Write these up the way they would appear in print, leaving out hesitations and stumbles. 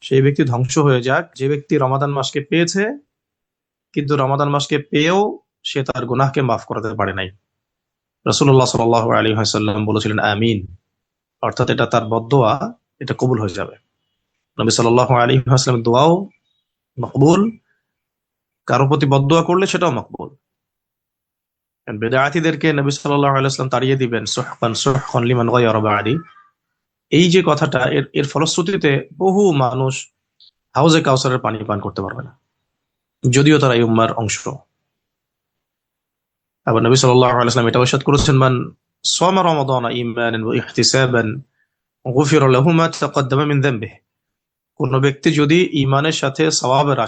সেই ব্যক্তি ধ্বংস হয়ে যাক যে ব্যক্তি রমাদান মাসকে পেয়েছে কিন্তু রমাদান মাসকে পেয়েও সে তার গুনাহকে মাফ করাতে পারে নাই। রাসূলুল্লাহ সাল্লাল্লাহু আলাইহি ওয়াসাল্লাম বলেছিলেন আমিন, অর্থাৎ এটা তার বদদোয়া, এটা কবুল হয়ে যাবে। নবী সাল্লাল্লাহু আলাইহি ওয়াসাল্লামের দোয়াও মকবুল, কারো প্রতি বদদোয়া করলে সেটাও মকবুল। বেদাতীদেরকে নবী সাল্লাল্লাহু আলাইহি ওয়াসাল্লাম তাড়িয়ে দিবেন সুহকান সুহকান লিমান গায়রা বা'দি, এই যে কথাটা, এর ফলশ্রুতিতে বহু মানুষ হাউজে কাউসারের পানি পান করতে পারবে না, যদিও তারা এই উম্মার অংশ। আবার নবী সাল্লাল্লাহু আলাইহি ওয়াসাল্লাম এটা ইরশাদ করেছেন, মান সামা রমাদানা ঈমানান ওয়া ইহতিসাবান গুফিরা লাহু মা তাকাদ্দামা মিন যামবিহি, কোন ব্যক্তি যদি ইমানের সাথে সওয়াবের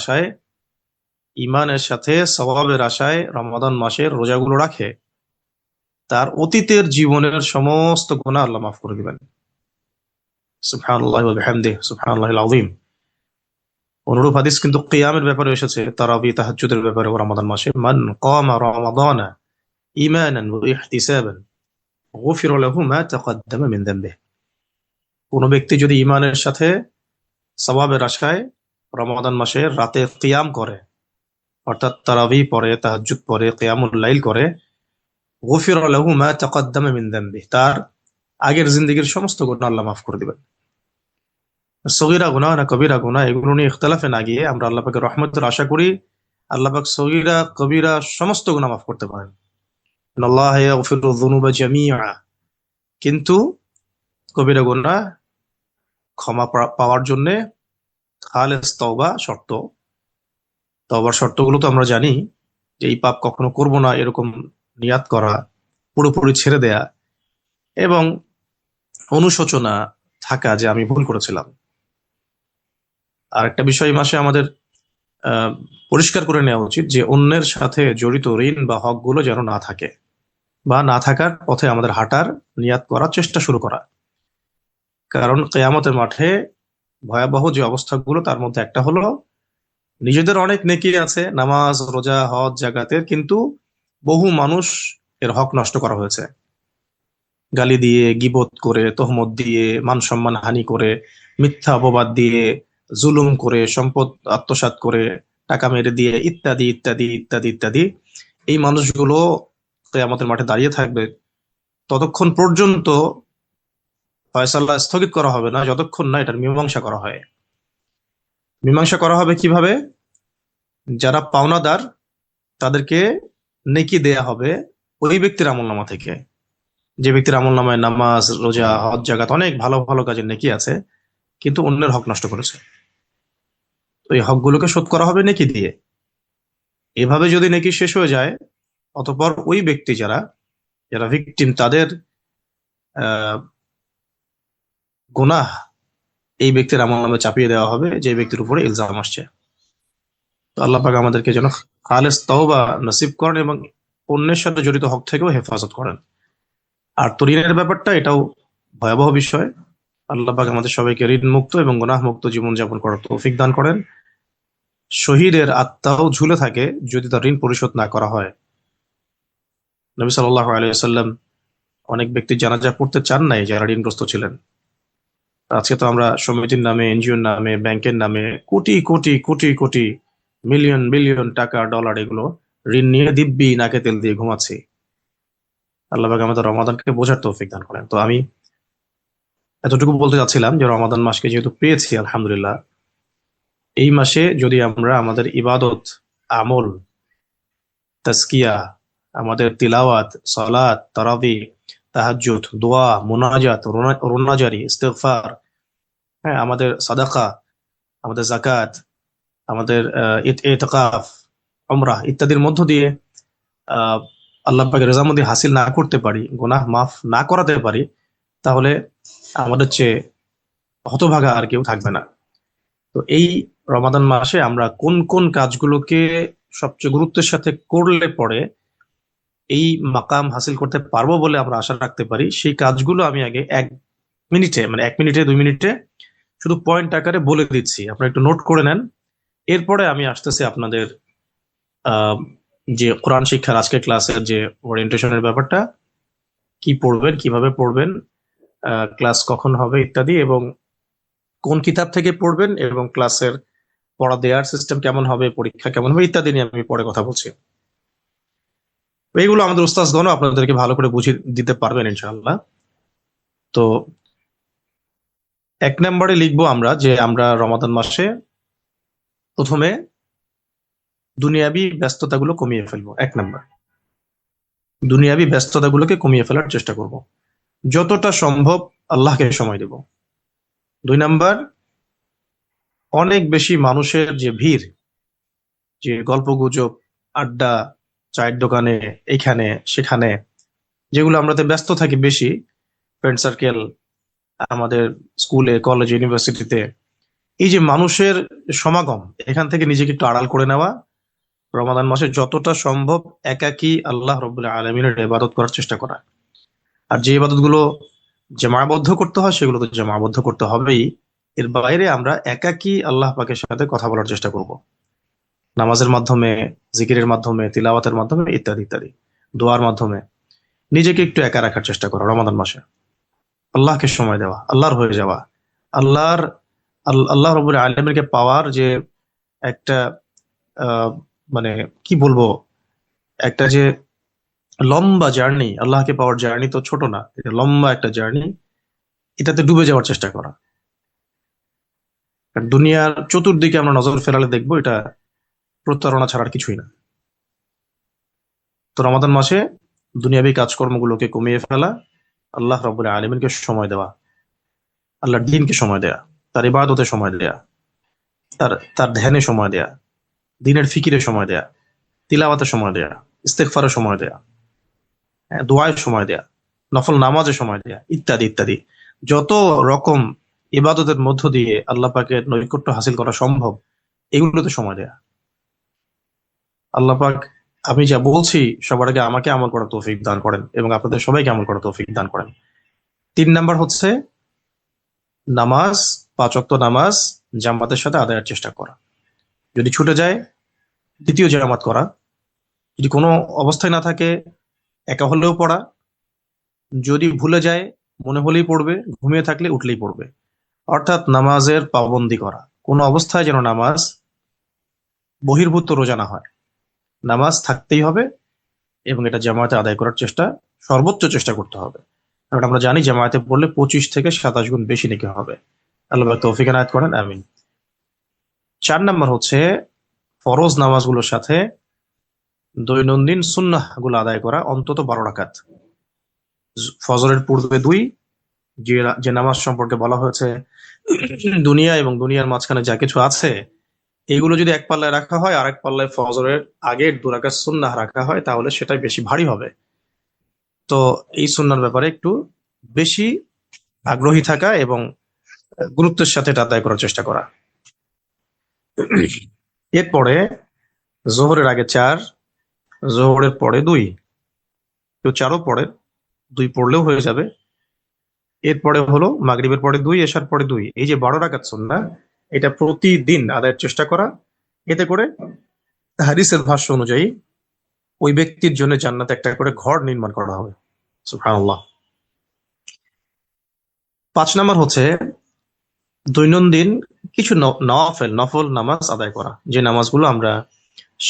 আশায় রমাদান মাসের রোজাগুলো রাখে, তার অতীতের জীবনের সমস্ত গুনাহ আল্লাহ মাফ করে দিবেন। সুবহানাল্লাহি ওয়া বিহামদিহি সুবহানাল্লাহিল আযীম। অনুরূপ হাদিস কিন্তু কিয়ামের ব্যাপারে এসেছে, তারাবি তাহাজ্জুদের ব্যাপারে রমাদান মাসে, মান কামা রমাদানা ঈমানান ওয়া ইহতিসাবান গুফিরা লাহু মা তাকাদ্দামা মিন যামবিহি, কোন ব্যক্তি যদি ঈমানের সাথে সওয়াবের আশায় রমাদান মাসের রাতে কিয়াম করে, অর্থাৎ তারাবি পড়ে, তাহাজ্জুদ পড়ে, কিয়ামুল লাইল করে, গুফিরা লাহু মা তাকাদ্দামা মিন যামবিহি, তার আগের জিন্দেগীর সমস্ত গুনাহ আল্লাহ মাফ করে দিবেন। সগীরা গুনাহ না কবিরা গুনাহ, এগুলো নিয়ে ইখতিলাফে না গিয়ে আমরা আল্লাহ পাকের রহমতের আশা করি আল্লাহ পাক সগীরা কবিরা সমস্ত গুনাহ মাফ করতে পারেন। আল্লাহ ইয়াগফিরু যুনুবা জামিআ, কিন্তু কবিরা গুনাহ ক্ষমা পাওয়ার জন্য খালেস তওবা শর্ত। তওবার শর্তগুলো তো আমরা জানি, যে এই পাপ কখনো করব না এরকম নিয়াত করা, পুরোপুরি ছেড়ে দেয়া, এবং অনুশোচনা থাকা যে আমি ভুল করেছিলাম। আর একটা বিষয় মাসে আমাদের পরিষ্কার করে নেওয়া উচিত, যে অন্যের সাথে জড়িত ঋণ বা হকগুলো যেন না থাকে, বা না থাকার পথে আমাদের হাঁটার নিয়াত করার চেষ্টা শুরু করা। কারণ কিয়ামতের মাঠে ভয়াবহ যে অবস্থাগুলো, তার মধ্যে একটা হলো নিজেদের অনেক নেকি আছে, নামাজ রোজা হজ জাকাতের, কিন্তু বহু মানুষ এর হক নষ্ট করা হয়েছে, গালি দিয়ে, গীবত করে, তহমত দিয়ে, মান সম্মান হানি করে, মিথ্যা অপবাদ দিয়ে, জুলুম করে, সম্পদ আত্মসাৎ করে, টাকা মেরে দিয়ে, ইত্যাদি ইত্যাদি ইত্যাদি ইত্যাদি। এই মানুষগুলো কিয়ামতের মাঠে দাঁড়িয়ে থাকবে ততক্ষণ পর্যন্ত ফয়সালা স্থগিত করা হবে না, যতক্ষণ না এটার মীমাংসা করা হয়। মীমাংসা করা হবে কিভাবে? যারা পাওনাদার তাদেরকে নেকি দেয়া হবে ওই ব্যক্তির আমলনামা থেকে, যে ব্যক্তির আমলনামায় নামাজ রোজা হজ জাকাত অনেক ভালো ভালো কাজের নেকি আছে, কিন্তু অন্যের হক নষ্ট করেছে, তো এই হকগুলোকে শোধ করা হবে নেকি দিয়ে। এভাবে যদি নেকি শেষ হয়ে যায়, অতঃপর ওই ব্যক্তি যারা যারা ভিকটিম, তাদের গুনাহ এই ব্যক্তির আমলনামায় চাপিয়ে দেওয়া হবে যে ব্যক্তির উপরে ইলজাম আসছে। তো আল্লাহ পাক আমাদেরকে যেন খালেস তওবা নসিব করেন এবং অন্যের সাথে জড়িত হক থেকেও হেফাজত করেন। আর ঋণের ব্যাপারটা, এটাও ভয়াবহ বিষয়। আল্লাহ পাক আমাদের সবাইকে ঋণ মুক্ত এবং গুনাহ মুক্ত জীবনযাপন করার তৌফিক দান করেন। শহীদের আত্মাও ঝুলে থাকে যদি তার ঋণ পরিশোধ না করা হয়। নবী সাল্লাল্লাহু আলাইহি ওয়াসাল্লাম অনেক ব্যক্তি জানাজা পড়তে চান নাই যারা ঋণগ্রস্ত ছিলেন। আজকে তো আমরা সমিতির নামে, এনজিওর নামে, ব্যাংকের নামে কোটি কোটি কোটি কোটি মিলিয়ন বিলিয়ন টাকা ডলার এগুলো ঋণ নিয়ে দিব্যি নাকে তেল দিয়ে ঘুমাচ্ছি। আল্লাহ পাক আমাদের রমাদানকে বোঝার তৌফিক দান করেন। তো আমি এতটুকু বলতে চাচ্ছিলাম যে রমাদান মাসকে যেহেতু পেয়েছি আলহামদুলিল্লাহ, এই মাসে যদি আমরা আমাদের ইবাদত, আমল, তাজকিয়া, আমাদের তিলাওয়াত, সালাত, তারাবি, তাহাজ্জুদ, দোয়া, মুনাজাত, রোনাজারি, ইস্তিগফার, হ্যাঁ, আমাদের সাদাকা, আমাদের যাকাত, আমাদের ইতিকাফ, উমরাহ ইত্যাদির মধ্য দিয়ে আহ আল্লাহ পাকের রেজামন্দি হাসিল না করতে পারি, গুনাহ মাফ না করাতে পারি, তাহলে আমাদের চেয়ে হতভাগা আর কেউ থাকবে না। তো এই রমাদান মাসে আমরা কোন কোন কাজগুলোকে সবচেয়ে গুরুত্বের সাথে করলে পরে এই মাকাম হাসিল করতে পারবো বলে আমরা আশা রাখতে পারি, সেই কাজগুলো আমি আগে 1 মিনিটে, মানে 1 মিনিটে 2 মিনিটে শুধু পয়েন্ট আকারে বলে দিচ্ছি, আপনারা একটু নোট করে নেন। এরপরে আমি আসতেছি আপনাদের যে কোরআন শিক্ষার আজকের ক্লাসের যে ওরিয়েন্টেশনের ব্যাপারটা, কি পড়বেন, কিভাবে পড়বেন, ক্লাস কখন হবে ইত্যাদি, এবং কোন কিতাব থেকে পড়বেন এবং ক্লাসের পড়া দেওয়ার সিস্টেম কেমন হবে, পরীক্ষা কেমন হবে ইত্যাদি নিয়ে আমি পরে কথা বলছি। এইগুলো আমাদের উস্তাদগণ আপনাদেরকে ভালো করে বুঝিয়ে দিতে পারবেন ইনশাআল্লাহ। তো 1 নম্বরে লিখবো আমরা যে আমরা রমাদান মাসে প্রথমে দুনিয়াবি ব্যস্ততাগুলো কমিয়ে ফেলবো। 1 নম্বর, দুনিয়াবি ব্যস্ততাগুলোকে কমিয়ে ফেলার চেষ্টা করব, যতটা সম্ভব আল্লাহকে সময় দেব। 2 নম্বর, অনেক বেশি মানুষের যে ভিড়, যে গল্পগুজব, আড্ডা, চায়ের দোকানে, এখানে সেখানে, যেগুলো আমরাতে ব্যস্ত থাকি বেশি, ফ্রেন্ড সার্কেল, আমাদের স্কুলে কলেজে ইউনিভার্সিটিতে, এই যে মানুষের সমাগম, এখান থেকে নিজেকে একটু আড়াল করে নেওয়া, রমাদান মাসে যতটা সম্ভব একাকী আল্লাহ রব্বুল আলমিনের ইবাদত করার চেষ্টা করা। আর যে ইবাদত গুলো জামাবদ্ধ করতে হয় সেগুলো তো জামাবদ্ধ করতে হবেই। এর বাইরে আমরা একাকী আল্লাহ পাকের সাথে কথা বলার চেষ্টা করব, নামাজের মাধ্যমে, জিকিরের মাধ্যমে, তিলাওয়াতের মাধ্যমে, ইত্যাদি ইত্যাদি, দোয়ার মাধ্যমে নিজেকে একটু একা রাখার চেষ্টা করা রমাদান মাসে। আল্লাহকে সময় দেওয়া, আল্লাহর হয়ে যাওয়া, আল্লাহর আল্লাহ রব্বুল আলমীকে পাওয়ার যে একটা মানে কি বলবো, একটা যে লম্বা জার্নি, আল্লাহকে পাওয়ার জার্নি তো ছোট না, এটা লম্বা একটা জার্নি, এটাতে ডুবে যাওয়ার চেষ্টা করা। কারণ দুনিয়ার চতুর্দিকে আমরা নজর ফেরালে দেখবো এটা প্রতারণা ছাড়ার কিছুই না। তো রমাদান মাসে দুনিয়াবী কাজকর্মগুলোকে কমিয়ে ফেলা, আল্লাহ রাব্বুল আলামিনকে সময় দেওয়া, আল্লাহর দ্বীনকে সময় দেয়া, তার ইবাদতে সময় দেয়া, তার তার ধ্যানে সময় দেয়া, দ্বীনের ফিকিরে সময় দেয়া, তিলাওয়াতে সময় দেয়া, ইস্তেগফারে সময় দেয়া, দোয়ায় সময় দেয়া, নফল নামাজে সময় দেয়া, ইত্যাদি ইত্যাদি, যত রকম ইবাদতের মধ্য দিয়ে আল্লাহ পাকের নৈকট্য হাসিল করা সম্ভব এগুলোতে সময় দেয়া। আল্লাহ পাক আমি যা বলছি সবার আগে আমাকে আমল করার তৌফিক দান করেন এবং আপনাদের সবাইকে আমল করার তৌফিক দান করেন। 3 নম্বর হচ্ছে নামাজ, 5 ওয়াক্ত নামাজ জামাতের সাথে আদায়ের চেষ্টা করা। যদি ছুটে যায় দ্বিতীয় জামাত করা, যদি কোনো অবস্থায় না থাকে একা হলেও পড়া, যদি ভুলে যায় মনে হলেই পড়বে, ঘুমিয়ে থাকলে উঠলেই পড়বে। অর্থাৎ নামাজের পাবন্দি করা, কোনো অবস্থায় যেন নামাজ বহির্ভূত রোজা না হয়, নামাজ থাকতেই হবে এবং এটা জামায়াতে আদায় করার চেষ্টা, সর্বোচ্চ চেষ্টা করতে হবে। কারণ আমরা জানি জামায়াতে পড়লে 25 থেকে 27 গুণ বেশি নেকি হবে। আল্লাহ পাক তৌফিক এনায়েত করেন, আমিন। 4 নম্বর হচ্ছে ফরজ নামাজগুলোর সাথে দৈনন্দিন সুন্নাহ গুলো আদায় করা, অন্তত 12 রাকাত। ফজরের পূর্বে 2, যে যে নামাজ সম্পর্কে বলা হয়েছে দুনিয়া এবং দুনিয়ার মাঝখানে যা কিছু আছে এইগুলো যদি এক পাল্লায় রাখা হয়, আর এক পাল্লায় ফজরের আগের 2 রাকাত সুন্নাহ রাখা হয়, তাহলে সেটাই বেশি ভারী হবে। তো এই সুন্নাহর ব্যাপারে একটু বেশি আগ্রহী থাকা এবং গুরুত্বের সাথে এটা আদায় করার চেষ্টা করা। এরপরে জোহরের আগে 4, জোহরের পরে 2, কেউ 4ও পড়ে, 2 পড়লেও হয়ে যাবে। এরপরে হলো মাগরিবের পরে 2, এশার পরে 2, এই যে 12 রাকাত সুন্নাহ, এটা প্রতিদিন আদায়ের চেষ্টা করা। এতে করে হাদিসের ভাষ্য অনুযায়ী ওই ব্যক্তির জন্য জান্নাতে একটা করে ঘর নির্মাণ করা হবে। সুবহানাল্লাহ। 5 নম্বর হচ্ছে দৈনন্দিন কিছু নফল নামাজ আদায় করা, যে নামাজগুলো আমরা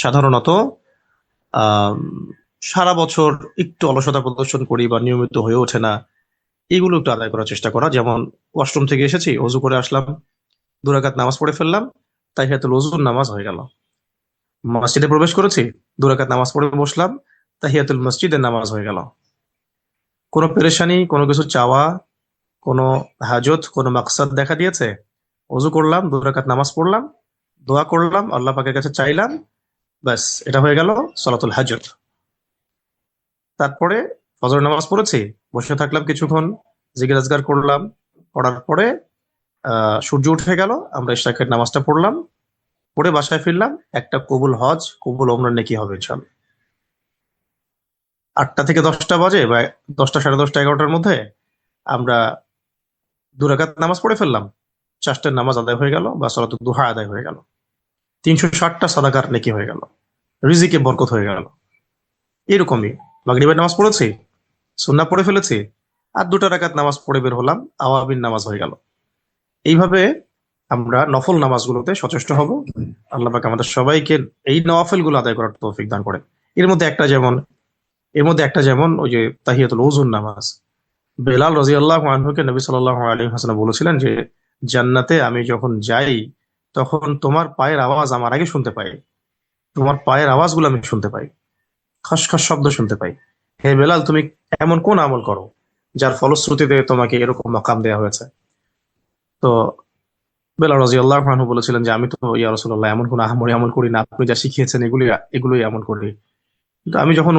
সাধারণত আহ সারা বছর একটু অলসতা প্রদর্শন করি বা নিয়মিত হয়ে ওঠে না, এইগুলো একটু আদায় করার চেষ্টা করা। যেমন ওয়াশরুম থেকে এসেছি, অজু করে আসলাম, 2 রাকাত নামাজ পড়ে ফেললাম, তাহিয়াতুল ওযুর নামাজ হয়ে গেল। মসজিদে প্রবেশ করেছি, 2 রাকাত নামাজ পড়ে বসলাম, তাহিয়াতুল মসজিদের নামাজ হয়ে গেল। কোনো পেরেশানি, কোনো কিছু চাওয়া, কোনো হাজত, কোনো মাকসাদ দেখা দিয়েছে, অজু করলাম, 2 রাকাত নামাজ পড়লাম, দোয়া করলাম, আল্লাহ পাকের কাছে চাইলাম, ব্যাস এটা হয়ে গেল সালাতুল হাজত। তারপরে ফজর নামাজ পড়েছি, বসে থাকলাম কিছুক্ষণ, জিকির আজগার করলাম, পড়ার পরে সূর্য উঠে গেল, আমরা ইশরাকের নামাজটা পড়লাম, পড়ে বাসায় ফিরলাম, একটা কবুল হজ, কবুল ওমরার নেকি হবে ইনশাআল্লাহ। 8টা থেকে 10টা বাজে বা 10টা, 10:30, 11টার মধ্যে আমরা 2 রাকাত নামাজ পড়ে ফেললাম, 4টার নামাজ আদায় হয়ে গেল বা সালাতুদ দুহা আদায় হয়ে গেল, 360টা সাদাকার নেকি হয়ে গেল, রিজিকে বরকত হয়ে গেল। এরকমই মাগরিবের নামাজ পড়েছি, সুন্নাহ পড়ে ফেলেছি, আর 2টা রাকাত নামাজ পড়ে বের হলাম, আওয়াবিন নামাজ হয়ে গেল। এইভাবে আমরা নফল নামাজগুলোতে সচেষ্ট হব। আল্লাহ পাক আমাদের সবাইকে এই নওয়াফেল গুলো আদায় করার তৌফিক দান করেন। এর মধ্যে একটা যেমন এর মধ্যে একটা যেমন ওই যে তাহিয়াতুল ওযুর নামাজ। বেলাল রাদিয়াল্লাহু আনহুকে নবী সাল্লাল্লাহু আলাইহি ওয়াসাল্লাম বলেছিলেন যে জান্নাতে আমি যখন যাই তখন তোমার পায়ের আওয়াজ আমার আগে শুনতে পাই, তোমার পায়ের আওয়াজগুলো আমি শুনতে পাই, খসখস শব্দ শুনতে পাই। হে বেলাল, তুমি এমন কোন আমল করো যার ফলশ্রুতিতে তোমাকে এরকম মাকাম দেওয়া হয়েছে? তো বেলাল রাদিয়াল্লাহু আনহু বলেছিলেন যে আমি তো ইয়া রাসূলুল্লাহ এমন কোন আহামরি আমল করি না, আপনি যা শিখিয়েছেন এগুলোই আমল করি। কিন্তু আমি যখন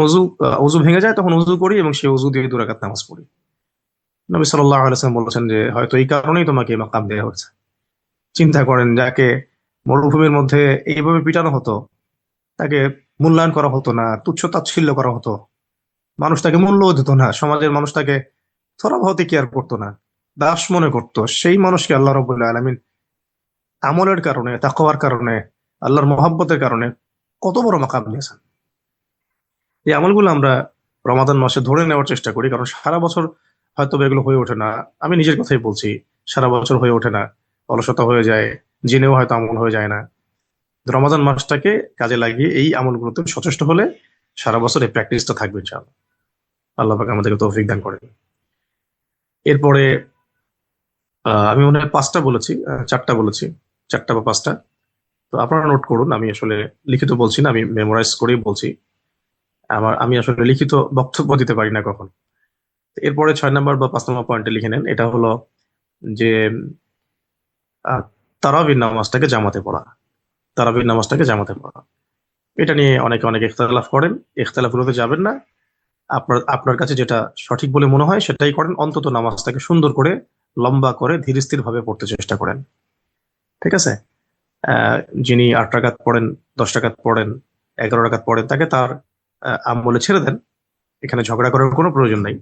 অজু ভেঙে যায় তখন অজু করি এবং সেই অজু দিয়ে 2 রাকাত নামাজ পড়ি। নবী সাল্লাল্লাহু আলাইহি ওয়াসাল্লাম বলেছেন যে হয়তো এই কারণেই তোমাকে এই মাকাম দেওয়া হয়েছে। চিন্তা করেন, যাকে মরুভূমির মধ্যে এইভাবে পিটানো হতো, তাকে মূল্যায়ন করা হতো না, তুচ্ছ তাচ্ছিল্য করা হতো, মানুষ তাকে মূল্যও দিত না, সমাজের মানুষ তাকে থোড়া বহুতে কেয়ার করতো না, দাস মনে করতো। সেই মানুষকে আল্লাহ রাব্বুল আলামিন আমলের কারণে, তাকওয়ার কারণে, আল্লাহর মহব্বতের কারণে কত বড় মাকাম দিয়েছেন। এই আমলগুলো আমরা রমাদান মাসে ধরে নেওয়ার চেষ্টা করি, কারণ সারা বছর হয়তো বা এগুলো হয়ে ওঠে না। আমি নিজের কথাই বলছি, সারা বছর হয়ে ওঠে না, অলসতা হয়ে যায়, জেনেও হয়তো আমল হয়ে যায় না। রমাদান মাসটাকে কাজে লাগিয়ে এই আমলগুলোতে সচেষ্ট হলে সারা বছর এই প্র্যাকটিসটা থাকবে ইনশাআল্লাহ। আল্লাহ পাক আমাদেরকে তৌফিক দান করেন। এরপরে আমি মনে হয় 5টা বলেছি, 4টা বলেছি, 4টা বা 5টা। তো আপনারা নোট করুন, আমি আসলে লিখিত বলছি না, আমি মেমোরাইজ করেই বলছি। আমি আসলে লিখিত বক্তব্য দিতে পারি না কখন। এরপরে 6 নম্বর বা 5 নম্বর পয়েন্টে লিখে নেন, এটা হলো যে আহ, তারাবির নামাজটাকে জামাতে পড়া। তারাবির নামাজটাকে জামাতে পড়া, এটা নিয়ে অনেকে অনেক ইখতিলাফ করেন। ইখতিলাফগুলোতে যাবেন না। আপনার আপনার কাছে যেটা সঠিক বলে মনে হয় সেটাই করেন। অন্তত নামাজটাকে সুন্দর করে, লম্বা করে, ধীর স্থির ভাবে পড়তে চেষ্টা করেন। ঠিক আছে? আহ যিনি 8 রাকাত পড়েন, 10 রাকাত পড়েন, 11 রাকাত পড়েন, তাকে তার আমলে ছেড়ে দেন। এখানে ঝগড়া করার কোনো প্রয়োজন নাই।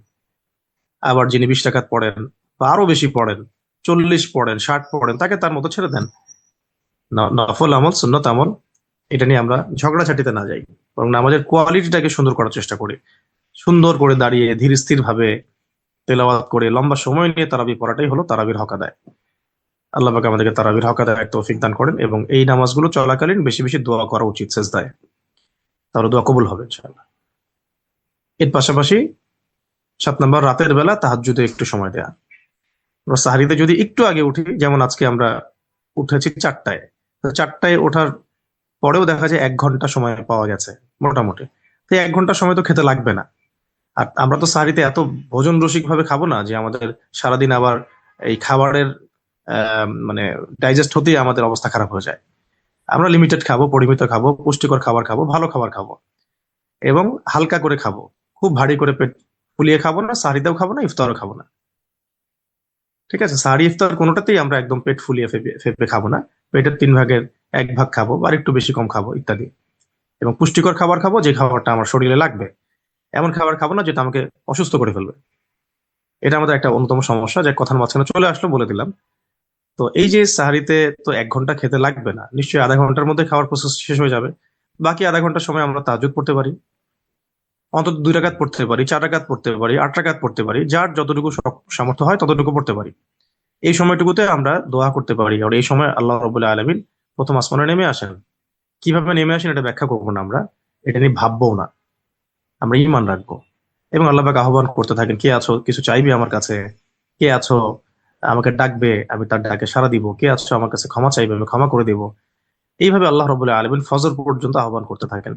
আবার যিনি 20 রাকাত পড়েন বা আরো বেশি পড়েন, 40 পড়েন, 60 পড়েন, তাকে তার মতো ছেড়ে দেন। নফল আমল, সুন্নত আমল, এটা নিয়ে আমরা ঝগড়াঝাটিতে না যাই, বরং নামাজের কোয়ালিটিটাকে সুন্দর করার চেষ্টা করি। সুন্দর করে দাঁড়িয়ে ধীর স্থির ভাবে তেলাওয়াত করে লম্বা সময় নিয়ে তারাবি পড়াটাই হলো তারাবির হক আদায়। আল্লাহ পাক আমাদেরকে তারাবির হক আদায় তৌফিক দান করেন, এবং এই নামাজগুলো চলাকালীন বেশি বেশি দোয়া করা উচিত সেজদায়, তাহলে দোয়া কবুল হবে ইনশাআল্লাহ। এর পাশাপাশি 7 নম্বর, রাতের বেলা তাহাজ্জুদে একটু সময় দেয়া। আমরা সাহারিতে যদি একটু আগে উঠি, যেমন আজকে আমরা উঠেছি 4টায়, তো 4টায় ওঠার পরেও দেখা যায় 1 ঘন্টা সময় পাওয়া গেছে মোটামুটি। তো 1 ঘন্টা সময় তো খেতে লাগবে না। আর আমরা তো সাহারিতে এত ভোজন রসিক ভাবে খাবো না যে আমাদের সারাদিন আবার এই খাবারের মানে ডাইজেস্ট হতেই আমাদের অবস্থা খারাপ হয়ে যায়। আমরা লিমিটেড খাবো, পরিমিত খাবো, পুষ্টিকর খাবার খাবো, ভালো খাবার খাবো এবং হালকা করে খাবো। খুব ভারী করে পেট ফুলিয়ে খাবো না, সাহারিতেও খাবো না, ইফতারও খাবো না। ঠিক আছে? সাহারি ইফতার কোনোটাতেই আমরা একদম পেট ফুলিয়ে ফেপে ফেপে খাবো না। পেটের 3 ভাগের 1 ভাগ খাবো বা একটু বেশি কম খাবো ইত্যাদি। এবং পুষ্টিকর খাবার খাবো, যে খাবারটা আমার শরীরে লাগবে। এমন খাবার খাবো না যেটা আমাকে অসুস্থ করে ফেলবে। এটা আমাদের একটা অন্যতম সমস্যা, যে কথার মাঝখানে চলে আসলো বলে দিলাম। তো এই যে সাহারিতে তো 1 ঘন্টা খেতে লাগবে না, নিশ্চয়ই আধা ঘন্টার মধ্যে খাওয়ার প্রসেস শেষ হয়ে যাবে। বাকি আধা ঘন্টার সময় আমরা তাহাজ্জুদ পড়তে পারি, অন্তত 2 রাকাত পড়তে পারি, 4 রাকাত পড়তে পারি, 8 রাকাত পড়তে পারি, যার যতটুকু সামর্থ্য হয় ততটুকু পড়তে পারি। এই সময়টুকুতে আমরা দোয়া করতে পারি। আর এই সময় আল্লাহ রাব্বুল আলামিন প্রথম আসমানে নেমে আসেন। কিভাবে নেমে আসেন এটা ব্যাখ্যা করবো না আমরা, এটা নিয়ে ভাববো না, আমরা ঈমান রাখবো। এবং আল্লাহ পাক আহ্বান করতে থাকেন, কে আছো কিছু চাইবে আমার কাছে? কে আছো আমাকে ডাকবে, আমি তার ডাকে সাড়া দিব? কে আছো আমার কাছে ক্ষমা চাইবে, আমি ক্ষমা করে দিব? এইভাবে আল্লাহ রাব্বুল আলামিন ফজর পর্যন্ত আহ্বান করতে থাকেন।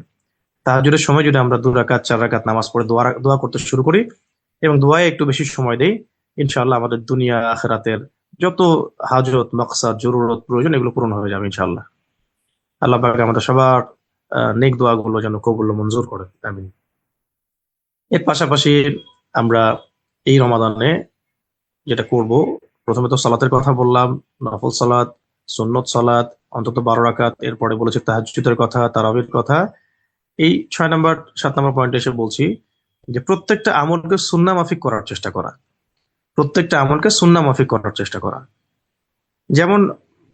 তাহাজ্জুদের সময় যদি আমরা 2 রাকাত 4 রাকাত নামাজ পড়ে দোয়া দোয়া করতে শুরু করি এবং দোয়ায় একটু বেশি সময় দেই, ইনশাআল্লাহ আমাদের দুনিয়া আখিরাতের যত হাজত, মাকসাদ, জরুরত, প্রয়োজন এগুলো পূরণ হয়ে যাবে ইনশাআল্লাহ। আল্লাহ পাক আমাদের সবার নেক দোয়াগুলো যেন কবুল ও মঞ্জুর করে, আমিন। এর পাশাপাশি আমরা এই রমাদানে যেটা করব, প্রথমে তো সালাতের কথা বললাম, নফল সালাত, সুন্নত সালাত, অন্তত 12 রাকাত। এরপরে বলেছি তাহাজ্জুদের কথা, তারাবির কথা। এই 6 নম্বর 7 নম্বর পয়েন্টে এসে বলছি যে প্রত্যেকটা আমলকে সুন্নাহ মাফিক করার চেষ্টা করা। প্রত্যেকটা আমলকে সুন্নাহ মাফিক করার চেষ্টা করা। যেমন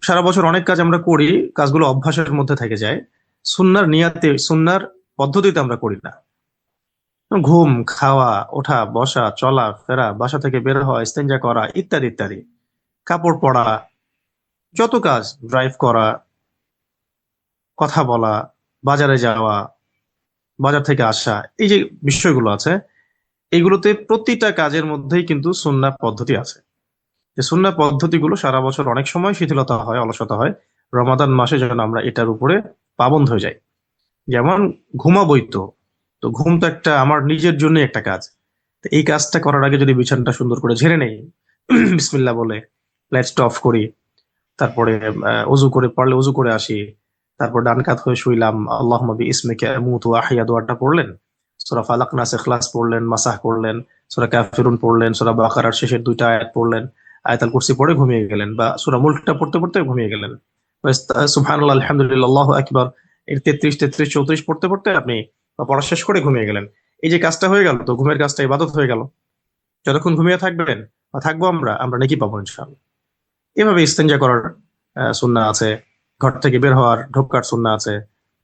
সারা বছর অনেক কাজ আমরা করি, কাজগুলো অভ্যাসের মধ্যে থেকে যায়, সুন্নাহর নিয়াতে, সুন্নাহর পদ্ধতিতে আমরা করি না। ঘুম, খাওয়া, ওঠা, বসা, চলা ফেরা, বাসা থেকে বের হওয়া, ইস্তেঞ্জা করা, ইত্যাদি ইত্যাদি, কাপড় পরা, যত কাজ, ড্রাইভ করা, কথা বলা, বাজারে যাওয়া, বাজার থেকে আসা, এই যে বিষয়গুলো আছে, এগুলোতে প্রতিটা কাজের মধ্যেই কিন্তু সুন্নাহ পদ্ধতি আছে। যে সুন্নাহ পদ্ধতিগুলো সারা বছর অনেক সময় শিথিলতা হয়, অলসতা হয়, রমাদান মাসে যেন আমরা এটার উপরে পাবন্ধ হয়ে যাই। যেমন ঘুমাবই তো, তো ঘুম তো একটা আমার নিজের জন্য একটা কাজ। তো এই কাজটা করার আগে যদি বিছানাটা সুন্দর করে ঝেড়ে নেই, বিসমিল্লাহ বলে লাইটসটা অফ করি, তারপরে অজু করে পারলে অজু করে আসি, তারপর ডান কাত হয়ে শুইলাম, আল্লাহুম্মা বিইসমিকা আমুতু ওয়া আহইয়া দোয়াটা পড়লেন, সূরা ফালাক নাস ইখলাস পড়লেন, মাসাহ করলেন, সূরা কাফিরুন পড়লেন, সূরা বাকারার শেষের দুইটা আয়াত পড়লেন, আয়াতুল কুরসি পড়ে ঘুমিয়ে গেলেন, বা সূরা মুলকটা পড়তে পড়তে ঘুমিয়ে গেলেন, সুবহানাল্লাহ আলহামদুলিল্লাহ আল্লাহু আকবার এর 33 33 34 পড়তে পড়তে আপনি বা পড়া শেষ করে ঘুমিয়ে গেলেন। এই যে কাজটা হয়ে গেল, তো ঘুমের কাজটা ইবাদত হয়ে গেল। যতক্ষণ ঘুমিয়ে থাকবেন বা থাকবো আমরা আমরা নেকি পাবো ইনশাআল্লাহ। এভাবে ইস্তেঞ্জা করার সুন্নাহ আছে, ঘর থেকে বের হওয়ার ঢোকার সুন্নাহ আছে,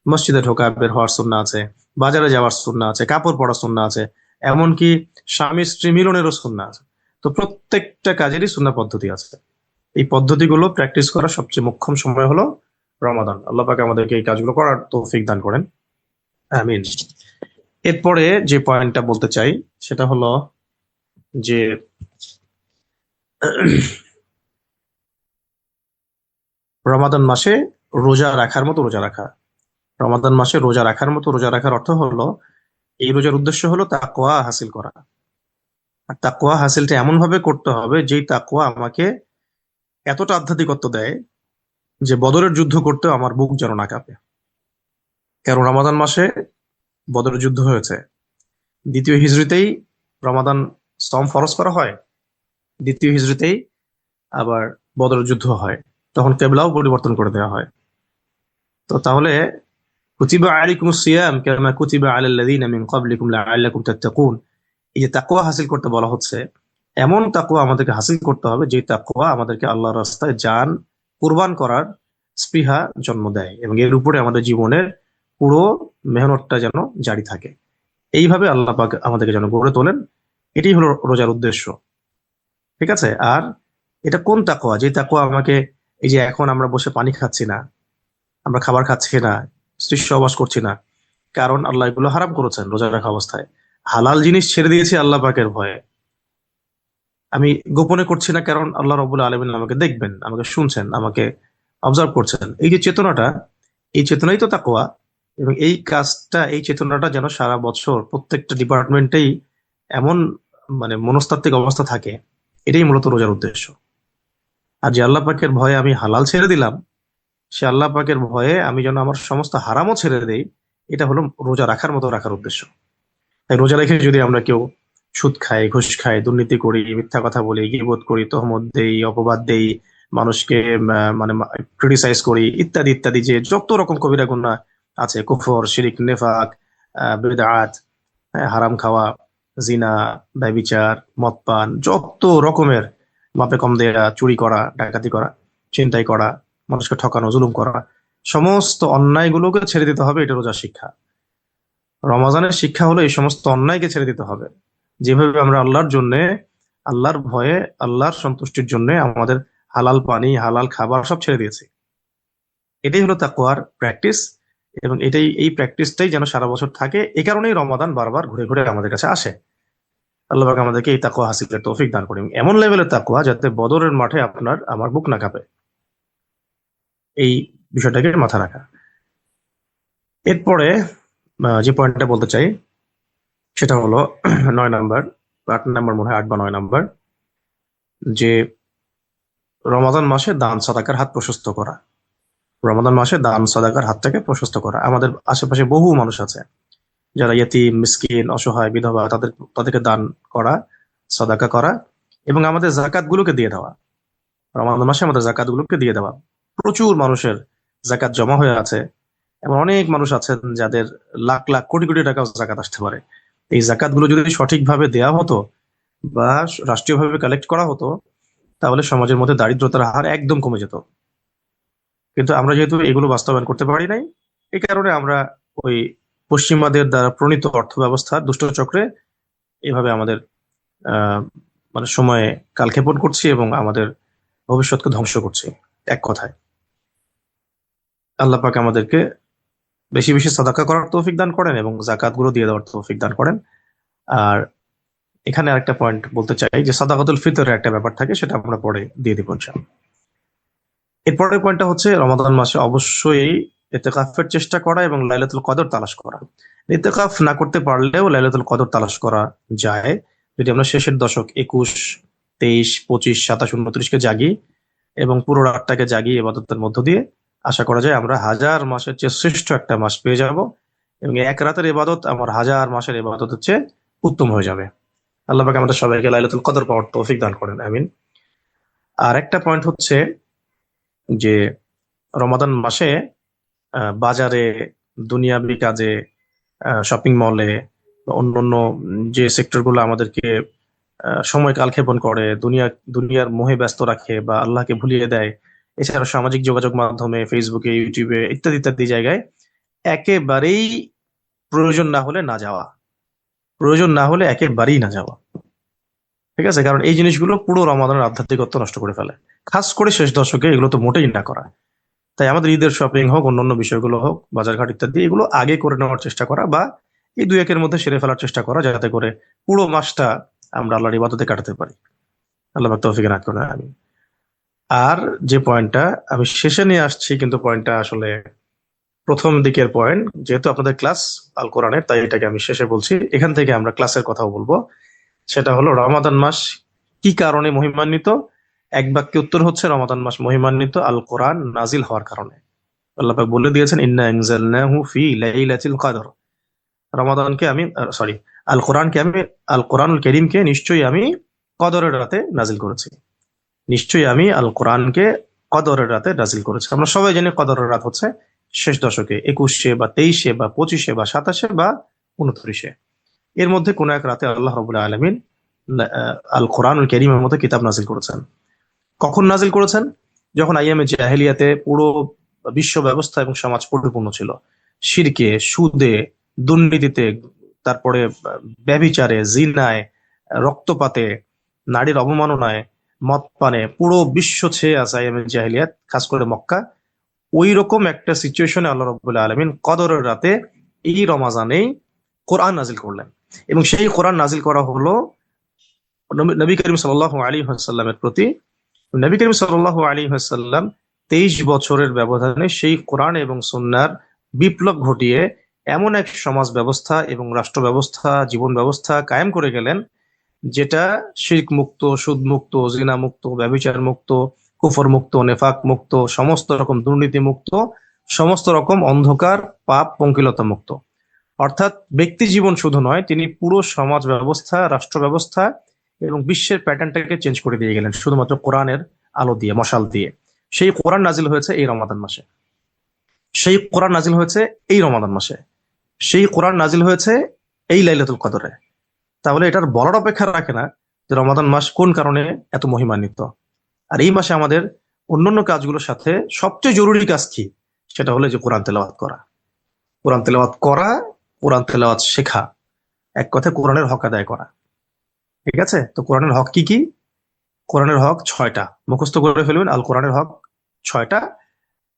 মসজিদে ঢোকা বের হওয়ার সুন্নাহ আছে, বাজারে যাওয়ার সুন্নাহ আছে, কাপড় পরার সুন্নাহ আছে, এমনকি স্বামী স্ত্রী মিলনেরও সুন্নাহ আছে। তো প্রত্যেকটা কাজেরই সুন্নাহ পদ্ধতি আছে। এই পদ্ধতিগুলো প্র্যাকটিস করার সবচেয়ে মোক্ষম সময় হলো রমাদান। আল্লাহ পাক আমাদেরকে এই কাজগুলো করার তৌফিক দান করেন, আমিন। এরপরে যে পয়েন্টটা বলতে চাই সেটা হলো যে রমাদান মাসে রোজা রাখার মতো রোজা রাখা। রমাদান মাসে রোজা রাখার মতো রোজা রাখার অর্থ হলো, এই রোজার উদ্দেশ্য হলো তাকওয়া হাসিল করা। আর তাকওয়া হাসিলটা এমন ভাবে করতে হবে যেই তাকওয়া আমাকে এতটা আধ্যাত্মিকত্ব দেয় যে বদরের যুদ্ধ করতেও আমার বুক যেন না কাঁপে। কারণ রমাদান মাসে বদরের যুদ্ধ হয়েছে। দ্বিতীয় হিজরিতেই রমাদান সম ফরজ করা হয়, দ্বিতীয় হিজরিতেই আবার বদরের যুদ্ধ হয়, তখন কেবলাও পরিবর্তন করে দেওয়া হয়। তো তাহলে কুতিবা আলাইকুমুস সিয়াম কামা কুতিবা আলাল লাযিনা মিন ক্বাবলিকুম লাআল্লাকুম তাত্তাকুন, এই যে তাকওয়া হাসিল করতে বলা হচ্ছে, এমন তাকওয়া আমাদেরকে হাসিল করতে হবে যে তাকওয়া আমাদেরকে আল্লাহর রাস্তায় জান কুরবান করার স্পৃহা জন্ম দেয়, এবং এর উপরে আমাদের জীবনের পুরো মেহনতটা যেন জারি থাকে। এইভাবে আল্লাহ পাক আমাদেরকে যেন গড়ে তোলেন, এটাই হলো রোজার উদ্দেশ্য। ঠিক আছে? আর এটা কোন তাকওয়া? যে তাকওয়া আমাকে, এই যে এখন আমরা বসে পানি খাচ্ছি না, আমরা খাবার খাচ্ছি না, স্ত্রীর সহবাস করছি না, কারণ আল্লাহ এগুলো হারাম করেছেন রোজা রাখা অবস্থায়। হালাল জিনিস ছেড়ে দিয়েছি আল্লাহ পাকের ভয়ে। আমি গোপনে করছি না, কারণ আল্লাহ রাব্বুল আলামিন আমাকে দেখবেন, আমাকে শুনছেন, আমাকে অবজার্ভ করছেন। এই যে চেতনাটা, এই চেতনাই তো তাকওয়া। এবং এই কাজটা, এই চেতনাটা যেন সারা বছর প্রত্যেকটা ডিপার্টমেন্টেই এমন মানে মনস্তাত্ত্বিক অবস্থা থাকে, এটাই মূলত রোজার উদ্দেশ্য। আর যে আল্লাহ পাকের ভয়ে আমি হালাল ছেড়ে দিলাম, সে আল্লাহ পাকের ভয়ে আমি যেন আমার সমস্ত হারামও ছেড়ে দেই, এটা হলো রোজা রাখার মতো রাখার উদ্দেশ্য। তাই রোজা রেখে যদি আমরা কেউ সুদ খাই, ঘুষ খাই, দুর্নীতি করি, মিথ্যা কথা বলি, গীবত করি, তহমত দেই, অপবাদ দেই, মানুষকে মানে ক্রিটিসাইজ করি, ইত্যাদি ইত্যাদি, যে যত রকম কবিরা গুনাহ আছে, কুফর, শিরিক, নেফাক, বিদআত, হারাম খাওয়া, জিনা, ব্যভিচার, মদপান, যত রকমের মাপে কম দেয়া, চুরি করা, ডাকাতি করা, ছিনতাই করা, মানুষকে ঠকানো, জুলুম করা, সমস্ত অন্যায়গুলোকে ছেড়ে দিতে হবে। এটা রোজার শিক্ষা। রমাজানের শিক্ষা হলো এই সমস্ত অন্যায়কে ছেড়ে দিতে হবে। যেভাবে আমরা আল্লাহর জন্য, আল্লাহর ভয়ে, আল্লাহর সন্তুষ্টির জন্য আমাদের হালাল পানি, হালাল খাবার সব ছেড়ে দিয়েছি। এটাই হলো তাকওয়ার প্র্যাকটিস। এবং এটাই, এই প্র্যাকটিসটাই যেন সারা বছর থাকে। এই কারণেই রমাদান বারবার ঘুরে ঘুরে আমাদের কাছে আসে। আল্লাহ পাক আমাদেরকে এই তাকওয়া হাসিলের তৌফিক দান করেন, এমন লেভেলের তাকওয়া যাতে বদরের মাঠে আপনার আমার বুক না কাঁপে। এই বিষয়টাকে মাথা রাখা। এরপরে যে পয়েন্টটা বলতে চাই সেটা হলো 9 নাম্বার, 8 নাম্বার, মনে হয় 8 বা 9 নাম্বার, যে রমাদান মাসে দান সাদাকার হাত প্রশস্ত করা। রমাদান মাসে দান সাদাকার হাতটাকে প্রশস্ত করা। আমাদের আশেপাশে বহু মানুষ আছে যারা ইয়েতিম, মিসকিন, অসহায়, বিধবা, তাদেরকে দান করা, সাদাকা করা, এবং আমাদের জাকাত গুলোকে দিয়ে দেওয়া। রমাদান মাসে আমাদের জাকাত গুলোকে দিয়ে দেওয়া। প্রচুর মানুষের জাকাত জমা হয়ে আছে, এমন অনেক মানুষ আছেন যাদের লাখ লাখ কোটি কোটি টাকা জাকাত আসতে পারে। এই জাকাত গুলো যদি সঠিকভাবে দেওয়া হতো বা রাষ্ট্রীয়ভাবে কালেক্ট করা হতো, তাহলে সমাজের মধ্যে দারিদ্রতার হার একদম কমে যেত। কিন্তু আমরা যেহেতু এগুলো বাস্তবায়ন করতে পারি নাই, এই কারণে আমরা ওই পশ্চিমাদের দ্বারা প্রণীত অর্থ ব্যবস্থার দুষ্ট চক্রে এভাবে আমাদের আহ মানে সময়ে কালক্ষেপণ করছি এবং আমাদের ভবিষ্যৎকে ধ্বংস করছি। এক কথায় আল্লাহ পাক আমাদেরকে বেশি বেশি সাদাকা করার তৌফিক দান করেন এবং জাকাত গুলো দিয়ে দেওয়ার তৌফিক দান করেন। আর এখানে আরেকটা পয়েন্ট বলতে চাই যে সাদাকাতুল ফিতরের একটা ব্যাপার থাকে, সেটা আমরা পরে দিয়ে দিব ইনশাআল্লাহ। এরপরের পয়েন্টটা হচ্ছে রমাদান মাসে অবশ্যই ইতিকাফের চেষ্টা করা এবং লাইলাতুল কদর তালাশ করা। ইতিকাফ না করতে পারলেও লাইলাতুল কদর তালাশ করা যায় যদি আমরা শেষের দশক 21, 23, 25, 27, 29-কে জাগি এবং পুরো রাতটাকে জাগি ইবাদতের মধ্য দিয়ে, আশা করা যায় আমরা হাজার মাসের চেয়ে শ্রেষ্ঠ একটা মাস পেয়ে যাব এবং এক রাতের ইবাদত আমার হাজার মাসের ইবাদতের চেয়ে উত্তম হয়ে যাবে। আল্লাহ পাক আমাদের সবাইকে লাইলাতুল কদর পাওয়ার তৌফিক দান করেন, আমিন। আর একটা পয়েন্ট হচ্ছে যে রমাদান মাসে বাজারে, দুনিয়াবি কাজে, শপিং মলে বা অন্যান্য যে সেক্টরগুলো আমাদেরকে সময় কালক্ষেপণ করে, দুনিয়ার মোহে ব্যস্ত রাখে বা আল্লাহকে ভুলিয়ে দেয়, এছাড়া সামাজিক যোগাযোগ মাধ্যমে ফেসবুকে, ইউটিউবে ইত্যাদি ইত্যাদি জায়গায় একেবারেই প্রয়োজন না হলে না যাওয়া, প্রয়োজন না হলে একেবারেই না যাওয়া। ঠিক আছে, কারণ এই জিনিসগুলো পুরো রমাদানের আধ্যাত্মিকত্ব নষ্ট করে ফেলে, খাস করে শেষ দশকে এগুলো তো মোটেই না করা। তাই আমাদের ঈদের শপিং হোক, অন্যান্য বিষয়গুলো হোক, বাজারঘাট ইত্যাদি, এগুলো আগে করে নেওয়ার চেষ্টা করা বা এই দুই একের মধ্যে সেরে ফেলার চেষ্টা করা, যাতে করে পুরো মাসটা আমরা আল্লাহর ইবাদতে কাটাতে পারি। আল্লাহ পাক তৌফিক দান করেন, আমি। আর যে পয়েন্টটা আমি শেষে নিয়ে আসছি, কিন্তু পয়েন্টটা আসলে প্রথম দিকের পয়েন্ট, যেহেতু আপনাদের ক্লাস আল কোরআনের, তাই এটাকে আমি শেষে বলছি। এখান থেকে আমরা ক্লাসের কথাও বলবো। সেটা হলো রমাদান মাস কি কারণে মহিমান্বিত। এক বাক্যে উত্তর হচ্ছে রমাদান মাস মহিমান্বিত আল কোরআন নাজিল হওয়ার কারণে। আল্লাহ পাক বলে দিয়েছেন, ইন্না আনজালনাহু ফি লাইলাতিল কদর। রমাদানকে আমি সরি আল কোরআনকে আমি, আল কোরআনুল কারীমকে নিশ্চয়ই আমি কদরের রাতে নাজিল করেছি। নিশ্চয়ই আমি আল কোরআনকে কদরের রাতে নাজিল করেছি। আমরা সবাই জানি কদরের রাত হচ্ছে শেষ দশকে 21-এ বা 23-এ বা 25-এ বা 27-এ বা 29-এ, এর মধ্যে কোন এক রাতে আল্লাহ রাব্বুল আলামিন আল কোরআনুল কারীমের মধ্যে কিতাব নাজিল করেছেন। কখন নাজিল করেছেন? যখন আইয়ামে জাহেলিয়াতে পুরো বিশ্ব ব্যবস্থা এবং সমাজ পরিপূর্ণ ছিল শিরকে, সুদে, দুর্নীতিতে, তারপরে ব্যভিচারে, জিনায়, রক্তপাতে, নারীর অবমাননায়, মদ পানে পুরো বিশ্ব ছেয়ে আছে আইয়ামে জাহেলিয়াত, খাস করে মক্কা। ওই রকম একটা সিচুয়েশনে আল্লাহ রাব্বুল আলামিন কদরের রাতে এই রমাজানেই কোরআন নাজিল করলেন এবং সেই কোরআন নাজিল করা হলো নবী করিম সাল্লাল্লাহু আলাইহি ওয়াসাল্লামের প্রতি। নবী করিম সাল্লাল্লাহু আলাইহি ওয়াসাল্লাম 23 বছরের ব্যবধানে সেই কোরআন এবং সুন্নাহর বিপ্লব ঘটিয়ে এমন এক সমাজ ব্যবস্থা এবং রাষ্ট্র ব্যবস্থা, জীবন ব্যবস্থা কায়েম করে গেলেন, যেটা শিরক মুক্ত, সুদ মুক্ত, জিনা মুক্ত, ব্যভিচার মুক্ত, কুফর মুক্ত, নেফাক মুক্ত, সমস্ত রকম দুর্নীতি মুক্ত, সমস্ত রকম অন্ধকার, পাপ, পঙ্কিলতা মুক্ত। অর্থাৎ ব্যক্তি জীবন শুধু নয়, তিনি পুরো সমাজ ব্যবস্থা, রাষ্ট্র ব্যবস্থা এবং বিশ্বের প্যাটার্নটাকে চেঞ্জ করে দিয়ে গেলেন শুধুমাত্র কোরআনের আলো দিয়ে, মশাল দিয়ে। সেই কোরআন নাজিল হয়েছে এই রমাদান মাসে, সেই কোরআন নাজিল হয়েছে এই রমাদান মাসে, সেই কোরআন নাজিল হয়েছে এই লাইলাতুল কদরে। তাহলে এটার বলার অপেক্ষা রাখে না যে রমাদান মাস কোন কারণে এত মহিমান্বিত। আর এই মাসে আমাদের অন্যান্য কাজগুলোর সাথে সবচেয়ে জরুরি কাজ কি? সেটা হলো যে কোরআন তেলাওয়াত করা, কোরআন তেলাওয়াত করা, কোরআন তেলাওয়াত শেখা, এক কথায় কোরআনের হক আদায় করা। ঠিক আছে, তো কোরআনের হক কি কি? কোরআনের হক 6টা, মুখস্থ করে ফেলবেন। আল কোরআনের হক 6টা।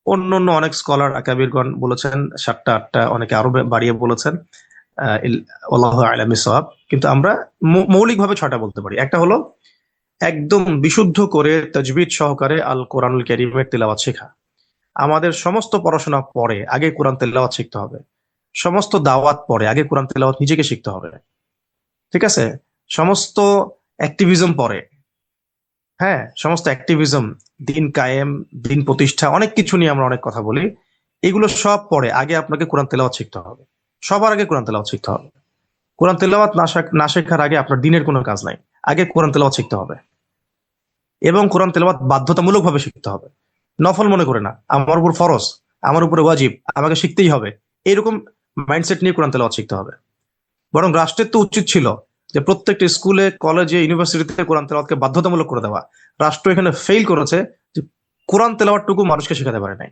অন্য অনেক স্কলার আকাবিরগণ বলেছেন 7টা 8টা, অনেকে আরো বাড়িয়ে বলেছেন, আল্লাহু আ'লাম বিসওয়াব। কিন্তু আমরা মৌলিকভাবে 6টা বলতে পারি। একটা হলো একদম বিশুদ্ধ করে তাজবিদ সহকারে আল কোরআনুল কারীমের তেলাওয়াত শেখা। আমাদের সমস্ত পড়াশোনা পরে আগে কোরআন তেলাওয়াত শিখতে হবে, সমস্ত দাওয়াত পরে আগে কোরআন তেলাওয়াত নিজেকে শিখতে হবে। ঠিক আছে, সমস্ত অ্যাক্টিভিজম পরে, হ্যাঁ, সমস্ত অ্যাক্টিভিজম, দিন কায়েম, দিন প্রতিষ্ঠা, অনেক কিছু নিয়ে আমরা অনেক কথা বলি, এগুলো সব পরে আগে আপনাকে কোরআন তেলাওয়াত শিখতে হবে। সবার আগে কোরআন তেলাওয়াত শিখতে হবে। কোরআন তেলাওয়াত না শেখার আগে আপনার দিনের কোনো কাজ নাই। আগে কোরআন তেলাওয়াত শিখতে হবে এবং কোরআন তেলাওয়াত বাধ্যতামূলক ভাবে শিখতে হবে, নফল মনে করে না, আমার উপর ফরজ, আমার উপরে ওয়াজিব, আমাকে শিখতেই হবে, এরকম মাইন্ডসেট নিয়ে কোরআন তেলাওয়াত শিখতে হবে। বরং রাষ্ট্রের তো উচিত ছিল যে প্রত্যেকটা স্কুলে, কলেজে, ইউনিভার্সিটিতে কোরআন তেলাওয়াতকে বাধ্যতামূলক করে দেওয়া। রাষ্ট্র এখানে ফেল করেছে যে কোরআন তেলাওয়াতটুকু মানুষকে শেখাতে পারে নাই।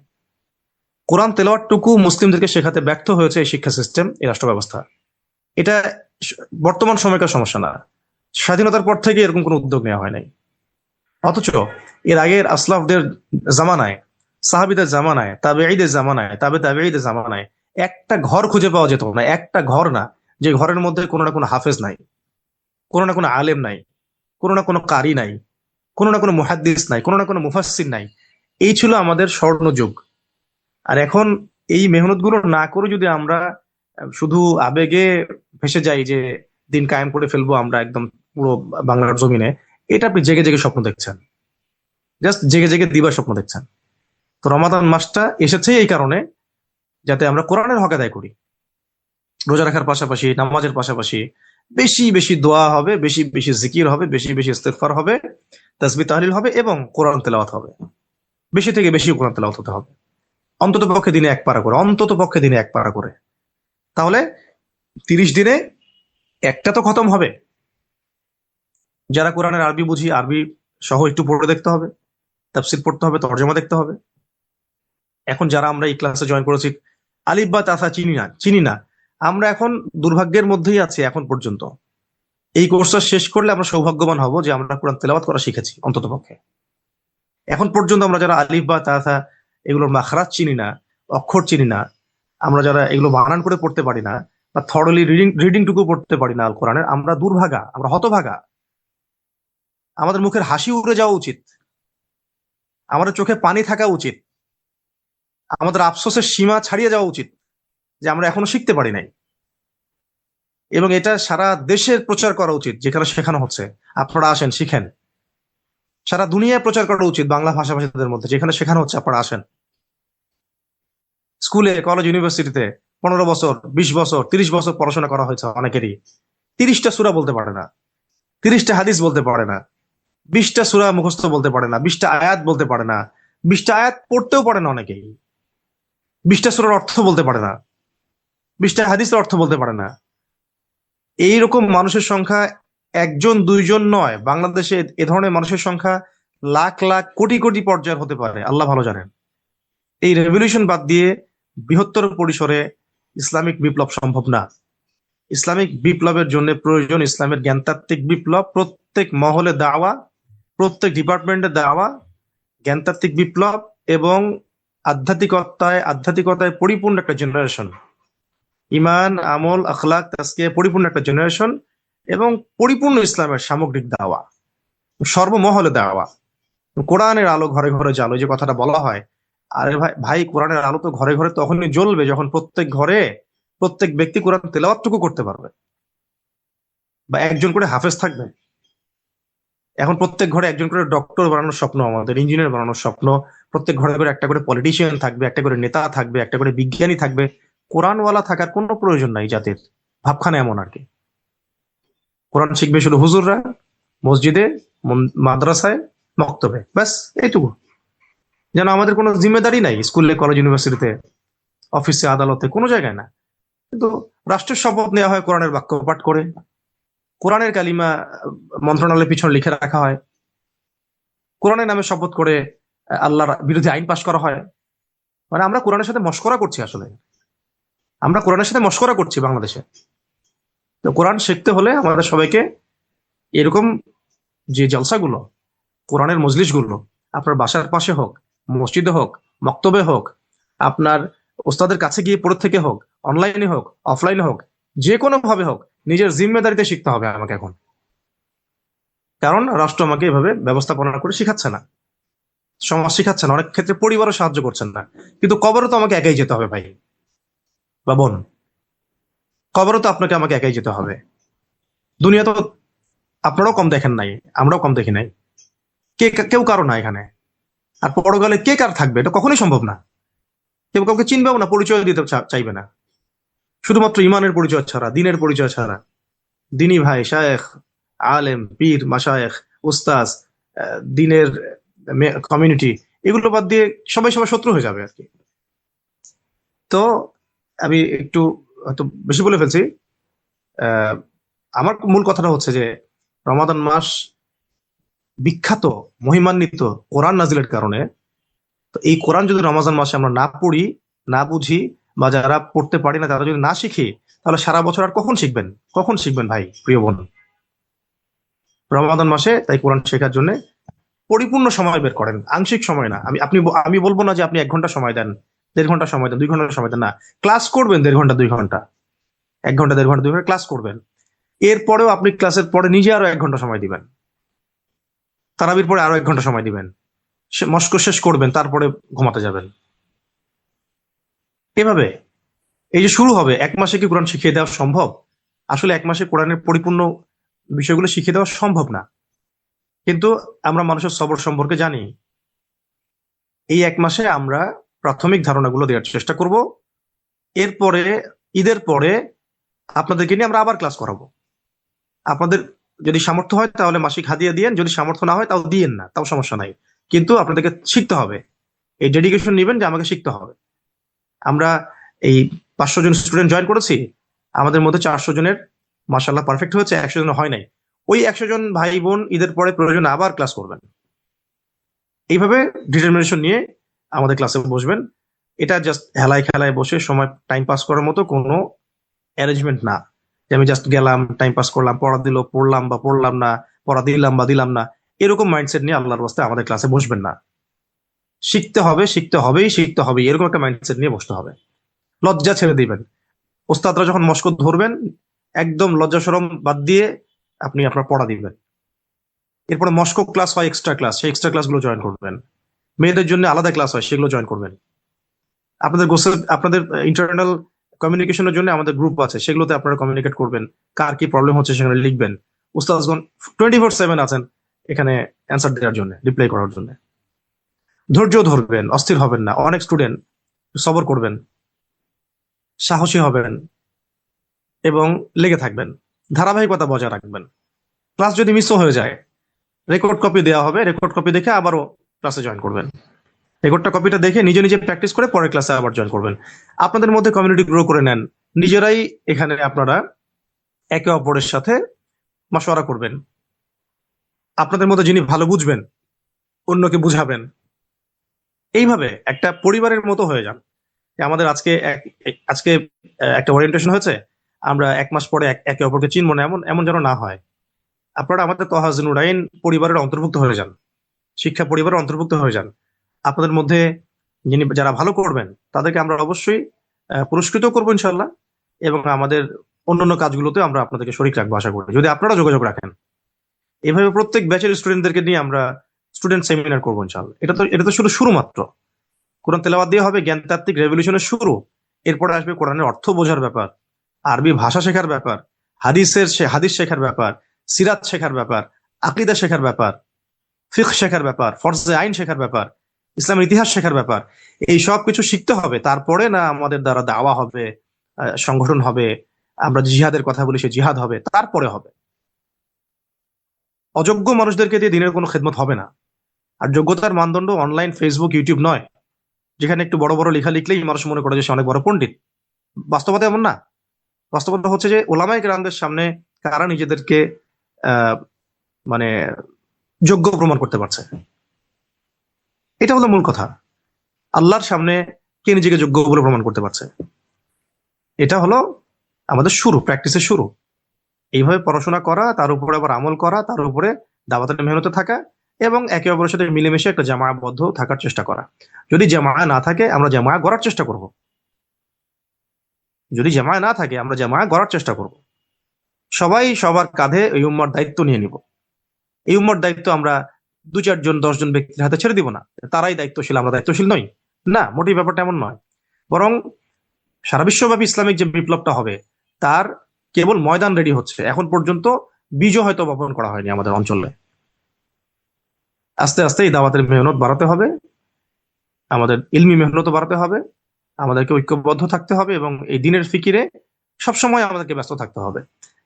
কোরআন তেলাওয়াতটুকু মুসলিমদেরকে শেখাতে ব্যর্থ হয়েছে এই শিক্ষা সিস্টেম, এই রাষ্ট্র ব্যবস্থা। এটা বর্তমান সময়কার সমস্যা না, স্বাধীনতার পর থেকে এরকম কোনো উদ্যোগ নেওয়া হয় নাই। অথচ এর আগের আসলাফদের জামানায়, সাহাবিদের জামানায়, তাবেঈদের জামানায়, তাবেঈদের জামানায় একটা ঘর খুঁজে পাওয়া যেত না, একটা ঘর না যে ঘরের মধ্যে কোনো না কোনো হাফেজ নাই, কোনো না কোনো আলেম নাই, কোনো না কোনো কারি নাই, কোনো না কোনো মুহাদ্দিস নাই, কোনো না কোনো মুফাসসির নাই। এই ছিল আমাদের স্বর্ণযুগ। আর এখন এই মেহনত গুলো না করে যদি আমরা শুধু আবেগে ভেসে যাই যে দিন কায়েম করে ফেলবো আমরা একদম পুরো বাংলার জমিনে, এটা আপনি জেগে জেগে স্বপ্ন দেখছেন, জাস্ট জেগে জেগে দিবার স্বপ্ন দেখছেন। তো রমাদান মাসটা এসেছে এই কারণে যাতে আমরা কোরআনের হক আদায় করি। রোজা রাখার পাশাপাশি, নামাজের পাশাপাশি বেশি বেশি দোয়া হবে, বেশি বেশি জিকির হবে, বেশি বেশি ইস্তেগফার হবে, তাসবিহ তাহলিল হবে এবং কোরআন তেলাওয়াত হবে। বেশি থেকে বেশি কোরআন তেলাওয়াত হতে হবে, অন্তত পক্ষে দিনে এক পারা করে, অন্তত পক্ষে দিনে এক পারা করে। তাহলে 30 দিনে একটা তো খতম হবে। যারা কোরআনের আরবি বুঝি, আরবি সহ একটু পড়ে দেখতে হবে, তাফসির পড়তে হবে, তর্জমা দেখতে হবে। এখন যারা আমরা এই ক্লাসে জয়েন করেছি, আলিফ বা তাসা চিনি না, আমরা এখন দুর্ভাগ্যের মধ্যেই আছি এখন পর্যন্ত। এই কোর্সটা শেষ করলে আমরা সৌভাগ্যবান হব যে আমরা কোরআন তেলাওয়াত করা শিখেছি অন্তত পক্ষে। এখন পর্যন্ত আমরা যারা আলিফ বা তাসা এগুলোর মাখরাজ চিনি না, অক্ষর চিনি না, আমরা যারা এগুলো বানান করে পড়তে পারি না বা থরলি রিডিং টুকু পড়তে পারি না আল কোরআনের, আমরা দুর্ভাগা, আমরা হতভাগা। আমাদের মুখের হাসি উড়ে যাওয়া উচিত, আমাদের চোখে পানি থাকা উচিত, আমাদের আফসোসের সীমা ছাড়িয়ে যাওয়া উচিত যে আমরা এখনো শিখতে পারি নাই। এবং এটা সারা দেশের প্রচার করা উচিত, যেখানে শেখানো হচ্ছে আপনারা আসেন শিখেন। সারা দুনিয়ায় প্রচার করা উচিত বাংলা ভাষাভাষীদের মধ্যে, যেখানে শেখানো হচ্ছে আপনারা আসেন। স্কুলে, কলেজ, ইউনিভার্সিটিতে 15 বছর, 20 বছর, 30 বছর পড়াশোনা করা হয়েছে অনেকেরই, 30টা সূরা বলতে পারে না, 30টা হাদিস বলতে পারে না, 20টা সূরা মুখস্থ বলতে পারে না, 20টা আয়াত বলতে পারে না, 20টা আয়াত পড়তেও পারে না অনেকেই, 20টা সূরার অর্থ বলতে পারে না, 20টা হাদিসের অর্থ বলতে পারে না। এইরকম মানুষের সংখ্যা একজন দুইজন নয়, বাংলাদেশে এ ধরনের মানুষের সংখ্যা লাখ লাখ কোটি কোটি পর্যায়ের হতে পারে, আল্লাহ ভালো জানেন। এই রেভলিউশন বাদ দিয়ে বৃহত্তর পরিসরে ইসলামিক বিপ্লব সম্ভব না। ইসলামিক বিপ্লবের জন্য প্রয়োজন ইসলামের জ্ঞানতাত্ত্বিক বিপ্লব, প্রত্যেক মহলে দাওয়া, প্রত্যেক ডিপার্টমেন্টে দাওয়া, জ্ঞানতাত্ত্বিক বিপ্লব এবং আধ্যাত্মিকতায় পরিপূর্ণ একটা জেনারেশন, ইমান, আমল, আখলাক, তাজকিয়া পরিপূর্ণ একটা জেনারেশন এবং পরিপূর্ণ ইসলামের সামগ্রিক দাওয়া, সর্বমহলে দাওয়া। কোরআনের আলো ঘরে ঘরে জ্বালো, যে কথাটা বলা হয়, আরে ভাই ভাই কোরআনের আলো তো ঘরে ঘরে তখনই জ্বলবে যখন প্রত্যেক ঘরে প্রত্যেক ব্যক্তি কোরআন তেলাওয়াতটুকু করতে পারবে বা একজন করে হাফেজ থাকবে। এখন প্রত্যেক ঘরে একজন করে ডক্টর বানানোর স্বপ্ন, আমাদের ইঞ্জিনিয়ার বানানোর স্বপ্ন। প্রত্যেক ঘরে ঘরে একটা করে পলিটিশিয়ান থাকবে, একটা করে নেতা থাকবে, একটা করে বিজ্ঞানী থাকবে। কোরআনওয়ালা থাকার কোনো প্রয়োজন নাই জাতির, ভাবখানা এমন আর কি। কোরআন শিখবে শুধু হুজুররা, মসজিদে, মাদ্রাসায়, মক্তবে, ব্যাস এইটুকু। যেন আমাদের কোনো জিম্মেদারি নাই স্কুলে, কলেজ, ইউনিভার্সিটিতে, অফিসে, আদালতে, কোনো জায়গায় না। কিন্তু রাষ্ট্রের শপথ নেওয়া হয় কোরআনের বাক্য পাঠ করে, কোরআনের কালিমা মন্ত্রণালয়ের পিছনে লিখে রাখা হয়, কোরআনের নামে শপথ করে আল্লাহর বিরুদ্ধে আইন পাশ করা হয়। মানে আমরা কোরআনের সাথে মশকরা করছি, আসলে আমরা কোরআনের সাথে মশকরা করছি বাংলাদেশে। তো কোরআন শিখতে হলে আমাদের সবাইকে এরকম যে জলসাগুলো, কোরআনের মজলিসগুলো, আপনার বাসার পাশে হোক, মসজিদে হোক, মক্তবে হোক, আপনার ওস্তাদের কাছে গিয়ে পড়ে থেকে হোক, অনলাইনে হোক, অফলাইনে হোক, যে কোনো ভাবে হোক, নিজের জিম্মেদারিতে শিখতে হবে আমাকে এখন। কারণ রাষ্ট্র আমাকে এভাবে ব্যবস্থাপনা করে শিখাচ্ছে না, সমাজ শিখাচ্ছে না, অনেক ক্ষেত্রে পরিবারও সাহায্য করছেন না। কিন্তু কবরও তো আমাকে একাই যেতে হবে ভাই বা বোন, কবরও তো আপনাকে আমাকে একাই যেতে হবে। দুনিয়া তো আপনারাও কম দেখেন নাই, আমরাও কম দেখি নাই, কেউ কারো না এখানে। আর পরকালে কে কার থাকবে এটা কখনোই সম্ভব না। কেউ কাউকে চিনবেও না, পরিচয় দিতে চাইবে না, শুধুমাত্র ইমানের পরিচয় ছাড়া, দিনের পরিচয় ছাড়া। দিনী ভাই, শায়েখ, আলেম, পীর, মাশায়েখ, উস্তাজ, দিনের কমিউনিটি, এগুলো বাদ দিয়ে সবাই সবার শত্রু হয়ে যাবে আর কি। তো আমি একটু হয়তো বেশি বলে ফেলছি। আহ, আমার মূল কথাটা হচ্ছে যে রমাদান মাস বিখ্যাত, মহিমান্বিত কোরআন নাজিলের কারণে। তো এই কোরআন যদি রমাদান মাসে আমরা না পড়ি, না বুঝি, বা যারা পড়তে পারি না তারা যদি না শিখি, তাহলে সারা বছর আর কখন শিখবেন, কখন শিখবেন ভাই প্রিয় বোন? রমাদান মাসে তাই কোরআন শেখার জন্য পরিপূর্ণ সময় বের করেন, আংশিক সময় না। আমি বলবো না যে আপনি 1 ঘন্টা সময় দেন, 1.5 ঘন্টা সময় দেন, 2 ঘন্টা সময় দেন, না। ক্লাস করবেন 1.5 ঘন্টা 2 ঘন্টা, 1 ঘন্টা 1.5 ঘন্টা 2 ঘন্টা ক্লাস করবেন। এরপরেও আপনি ক্লাসের পরে নিজে আরো 1 ঘন্টা সময় দিবেন, তারাবির পরে আরো 1 ঘন্টা সময় দিবেন, মস্ক শেষ করবেন, তারপরে ঘুমাতে যাবেন। এভাবে এই যে শুরু হবে, 1 মাসে কি কোরআন শিখিয়ে দেওয়া সম্ভব? আসলে 1 মাসে কোরআনের পরিপূর্ণ বিষয়গুলো শিখিয়ে দেওয়া সম্ভব না, কিন্তু আমরা মানুষের সবর সম্পর্কে জানি। এই 1 মাসে আমরা প্রাথমিক ধারণাগুলো দেওয়ার চেষ্টা করব। এরপরে ঈদের পরে আপনাদেরকে নিয়ে আমরা আবার ক্লাস করাবো। আপনাদের যদি সামর্থ্য হয় তাহলে মাসিক হাদিয়া দিয়েন, যদি সামর্থ্য না হয় তাও দিয়েন না, তাও সমস্যা নাই। কিন্তু আপনাদেরকে শিখতে হবে, এই ডেডিকেশন নেবেন যে আমাকে শিখতে হবে। আমরা এই 500 জন স্টুডেন্ট জয়েন করেছি, আমাদের মধ্যে 400 জনের মাশাআল্লাহ পারফেক্ট হয়েছে, 100 জন হয় নাই। ওই 100 জন ভাই বোন ঈদের পরে প্রয়োজন আবার ক্লাস করবেন। এইভাবে ডিটারমিনেশন নিয়ে আমাদের ক্লাসে বসবেন। এটা জাস্ট হেলায় খেলায় বসে সময় টাইম পাস করার মতো কোনো অ্যারেঞ্জমেন্ট না, যে আমি জাস্ট গেলাম, টাইম পাস করলাম, পড়া দিল, পড়লাম বা পড়লাম না, পড়া দিলাম বা দিলাম না। এরকম মাইন্ডসেট নিয়ে আল্লাহর রাস্তায় আমাদের ক্লাসে বসবেন না। শিখতে হবে, শিখতে হবেই, শিখতে হবে, এরকম একটা মাইন্ডসেট নিয়ে বসতে হবে। লজ্জা ছেড়ে দিবেন। ওস্তাদরা যখন মস্ক ধরবেন, একদম লজ্জা শরম বাদ দিয়ে আপনি আপনার পড়া দিবেন। এরপরে মস্ক ক্লাস হয়, এক্সট্রা ক্লাস, সেই এক্সট্রা ক্লাসগুলো জয়েন করবেন। মেয়েদের জন্য আলাদা ক্লাস হয়, সেগুলো জয়েন করবেন। আপনাদের ইন্টারনাল কমিউনিকেশনের জন্য আমাদের গ্রুপ আছে, সেগুলোতে আপনারা কমিউনিকেট করবেন, কার কি প্রবলেম হচ্ছে সেখানে লিখবেন। উস্তাদগণ 24/7 আছেন এখানে অ্যান্সার দেওয়ার জন্য, রিপ্লাই করার জন্য। ধৈর্য ধরবেন, অস্থির হবেন না। অনেক স্টুডেন্ট সবর করবেন, সাহসী হবেন এবং লেগে থাকবেন, ধারাবাহিকতা বজায় রাখবেন। ক্লাস যদি মিসও হয়ে যায়, রেকর্ড কপি দেওয়া হবে, রেকর্ড কপি দেখে আবারও ক্লাসে জয়েন করবেন। রেকর্ডটা কপিটা দেখে নিজে নিজে প্র্যাকটিস করে পরের ক্লাসে আবার জয়েন করবেন। আপনাদের মধ্যে কমিউনিটি গ্রো করে নেন, নিজেরাই এখানে আপনারা একে অপরের সাথে মাশওয়ারা করবেন। আপনাদের মধ্যে যিনি ভালো বুঝবেন, অন্যকে বুঝাবেন। এইভাবে একটা পরিবারের মতো হয়ে যান। যে আমাদের আজকে একটা ওরিয়েন্টেশন হয়েছে, আমরা 1 মাস পরে একে অপরকে চিনবো না, এমন এমন যেন না হয়। আপনারা আমাদের তহাজ নুরাইন পরিবারের অন্তর্ভুক্ত হয়ে যান, শিক্ষা পরিবারের অন্তর্ভুক্ত হয়ে যান। আপনাদের মধ্যে যারা ভালো করবেন তাদেরকে আমরা অবশ্যই পুরস্কৃত করবো ইনশাল্লাহ, এবং আমাদের অন্যান্য কাজগুলোতে আমরা আপনাদেরকে শরীক রাখবো আশা করি, যদি আপনারা যোগাযোগ রাখেন। এভাবে প্রত্যেক ব্যাচের স্টুডেন্টদেরকে নিয়ে আমরা স্টুডেন্ট সেমিনার করবো ইনশাল্লাহ। এটা তো শুরু মাত্র। কোরআন তেলাওয়াত দিয়ে হবে জ্ঞানতাত্ত্বিক রেভলিউশনের শুরু। এরপরে আসবে কোরআনের অর্থ বোঝার ব্যাপার, আরবি ভাষা শেখার ব্যাপার, হাদিস শেখার ব্যাপার, সিরাত শেখার ব্যাপার, আকীদা শেখার ব্যাপার, ফিকহ শেখার ব্যাপার, ফরজে আইন শেখার ব্যাপার, ইসলামের ইতিহাস শেখার ব্যাপার। এই সব কিছু শিখতে হবে, তারপরে না আমাদের দ্বারা দাওয়া হবে, সংগঠন হবে, আমরা জিহাদের কথা বলি সে জিহাদ হবে, তারপরে হবে। অযোগ্য মানুষদেরকে দিয়ে দিনের কোনো খেদমত হবে না। আর যোগ্যতার মানদণ্ড অনলাইন, ফেসবুক, ইউটিউব নয়, যেখানে একটু বড় বড় লেখা লিখলেই মানুষ মনে করে যে সে অনেক বড় পণ্ডিত। বাস্তবতা এমন না। বাস্তবতা হচ্ছে যে ওলামায়ে কেরামদের সামনে কারা নিজেদেরকে আহ মানে যোগ্য প্রমাণ করতে পারছে, এটা হলো মূল কথা। আল্লাহর সামনে কে নিজেকে যোগ্য বলে প্রমাণ করতে পারছে, এটা হলো আমাদের শুরু, প্র্যাকটিসের শুরু। এইভাবে পড়াশোনা করা, তার উপরে আবার আমল করা, তার উপরে দাওয়াতের মেহনতে থাকা, এবং একে অপরের সাথে মিলেমিশে একটা জামায়াবদ্ধ থাকার চেষ্টা করা। যদি জামায়া না থাকে আমরা জামায়া গড়ার চেষ্টা করব। যদি জামায়া না থাকে আমরা জামায়া গড়ার চেষ্টা করব। সবাই সবার কাঁধে এই উম্মার দায়িত্ব নিয়ে নিব। এই উম্মার দায়িত্ব আমরা 2-4 জন 10 জন ব্যক্তির হাতে ছেড়ে দিব না, তারাই দায়িত্বশীল, আমরা দায়িত্বশীল নই। না, মোটেই ব্যাপারটা এমন নয়। বরং সারা বিশ্বব্যাপী ইসলামিক যে বিপ্লবটা হবে, তার কেবল ময়দান রেডি হচ্ছে, এখন পর্যন্ত বীজও হয়তো বপন করা হয়নি আমাদের অঞ্চলে। আস্তে আস্তে এই দাওয়াতের মেহনত বাড়াতে হবে, আমাদের ইলমি মেহনত বাড়াতে হবে, আমাদেরকে ঐক্যবদ্ধ থাকতে হবে, এবং এই দিনের ফিকিরে সবসময় আমাদেরকে ব্যস্ত থাকতে হবে।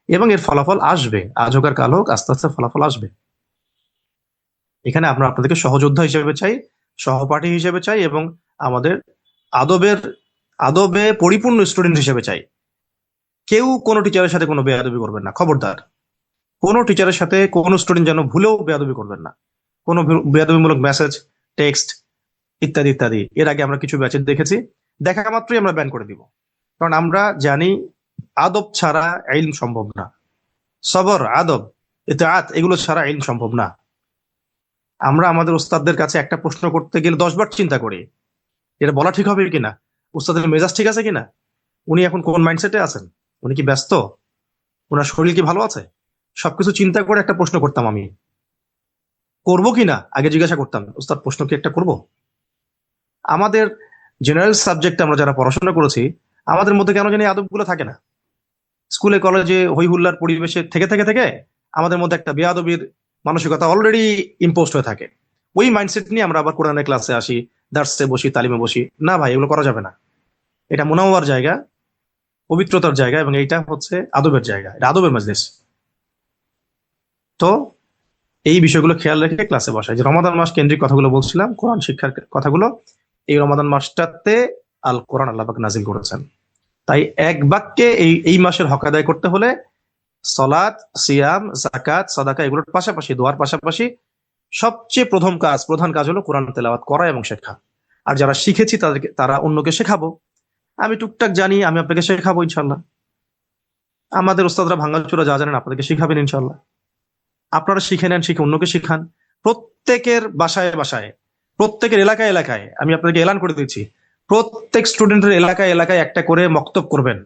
এবং এর ফলাফল আসবে, আজ হোক আর কাল হোক, আস্তে আস্তে ফলাফল আসবে। এখানে আমরা আপনাদেরকে সহযোদ্ধা হিসেবে চাই, সহপাঠী হিসেবে চাই, এবং আমাদের আদবে পরিপূর্ণ স্টুডেন্ট হিসেবে চাই। কেউ কোনো টিচারের সাথে কোনো বেয়াদবি করবেন না, খবরদার। কোনো টিচারের সাথে কোনো স্টুডেন্ট যেন ভুলেও বেয়াদবি করবেন না। কোনো বেয়াদবিমূলক মেসেজ, টেক্সট ইত্যাদি ইত্যাদি এর আগে আমরা কিছু ব্যাচে দেখেছি, দেখা মাত্রই আমরা ব্যান করে দিব। কারণ আমরা জানি আদব ছাড়া ইলম সম্ভব না। সবর, আদব, ইতাআত এগুলো ছাড়া ইলম সম্ভব না। আমরা আমাদের ওস্তাদদের কাছে একটা প্রশ্ন করতে গেলে 10 বার চিন্তা করি এটা বলা ঠিক হবে কিনা, ওস্তাদের মেজাজ ঠিক আছে কিনা, উনি এখন কোন মাইন্ডসেটে আছেন, উনি কি ব্যস্ত, ওনার শরীর কি ভালো আছে, সবকিছু চিন্তা করে একটা প্রশ্ন করতাম আমি। করবো কিনা আগে জিজ্ঞাসা করতাম, ওস্তাদ প্রশ্ন কি একটা করব। আমাদের জেনারেল সাবজেক্টে আমরা যারা পড়াশোনা করেছি, আমাদের মধ্যে কেন জানি এই আদবগুলো থাকে না। স্কুলে কলেজে হই হুল্লার পরিবেশে থেকে থেকে থেকে আমাদের মধ্যে একটা বেয়াদবির মানসিকতা অলরেডি ইম্পোস্ট হয়ে থাকে। ওই মাইন্ডসেট নিয়ে আমরা আবার কোরআনের ক্লাসে আসি, দার্সে বসি, তালিমে বসি। না ভাই, এগুলো করা যাবে না। এটা মুনাওয়ার জায়গা, পবিত্রতার জায়গা, এবং এইটা হচ্ছে আদবের জায়গা, এটা আদবের মাজলিস। তো এই বিষয়গুলো খেয়াল রেখে ক্লাসে বসায়। যে রমাদান মাস কেন্দ্রিক কথাগুলো বলছিলাম, কোরআন শিক্ষার কথাগুলো, এই রমাদান মাসটাতে আল কোরআন আল্লাহ পাক নাজিল করেছেন। তাই এক বাক্যে এই এই মাসের হক আদায় করতে হলে সলাত, সিয়াম, জাকাত, সাদাকা এগুলোর পাশাপাশি, দোয়ার পাশাপাশি সবচেয়ে প্রধান কাজ হলো কোরআন তেলাওয়াত করা এবং শেখা। আর যারা শিখেছি তারা অন্যকে শেখাবো। আমি টুকটাক জানি, আমি আপনাকে শেখাবো ইনশাল্লাহ। আমাদের ওস্তাদরা ভাঙাচোরা যা জানেন আপনাদেরকে শিখাবেন ইনশাল্লাহ। আপনারা শিখে নেন, শিখে অন্যকে শিখান। প্রত্যেকের বাসায় বাসায়, প্রত্যেকের এলাকায় এলাকায় আমি আপনাদেরকে এলান করে দিচ্ছি, প্রত্যেক স্টুডেন্টের এলাকায় এলাকায় একটা করে মক্তব করবেন।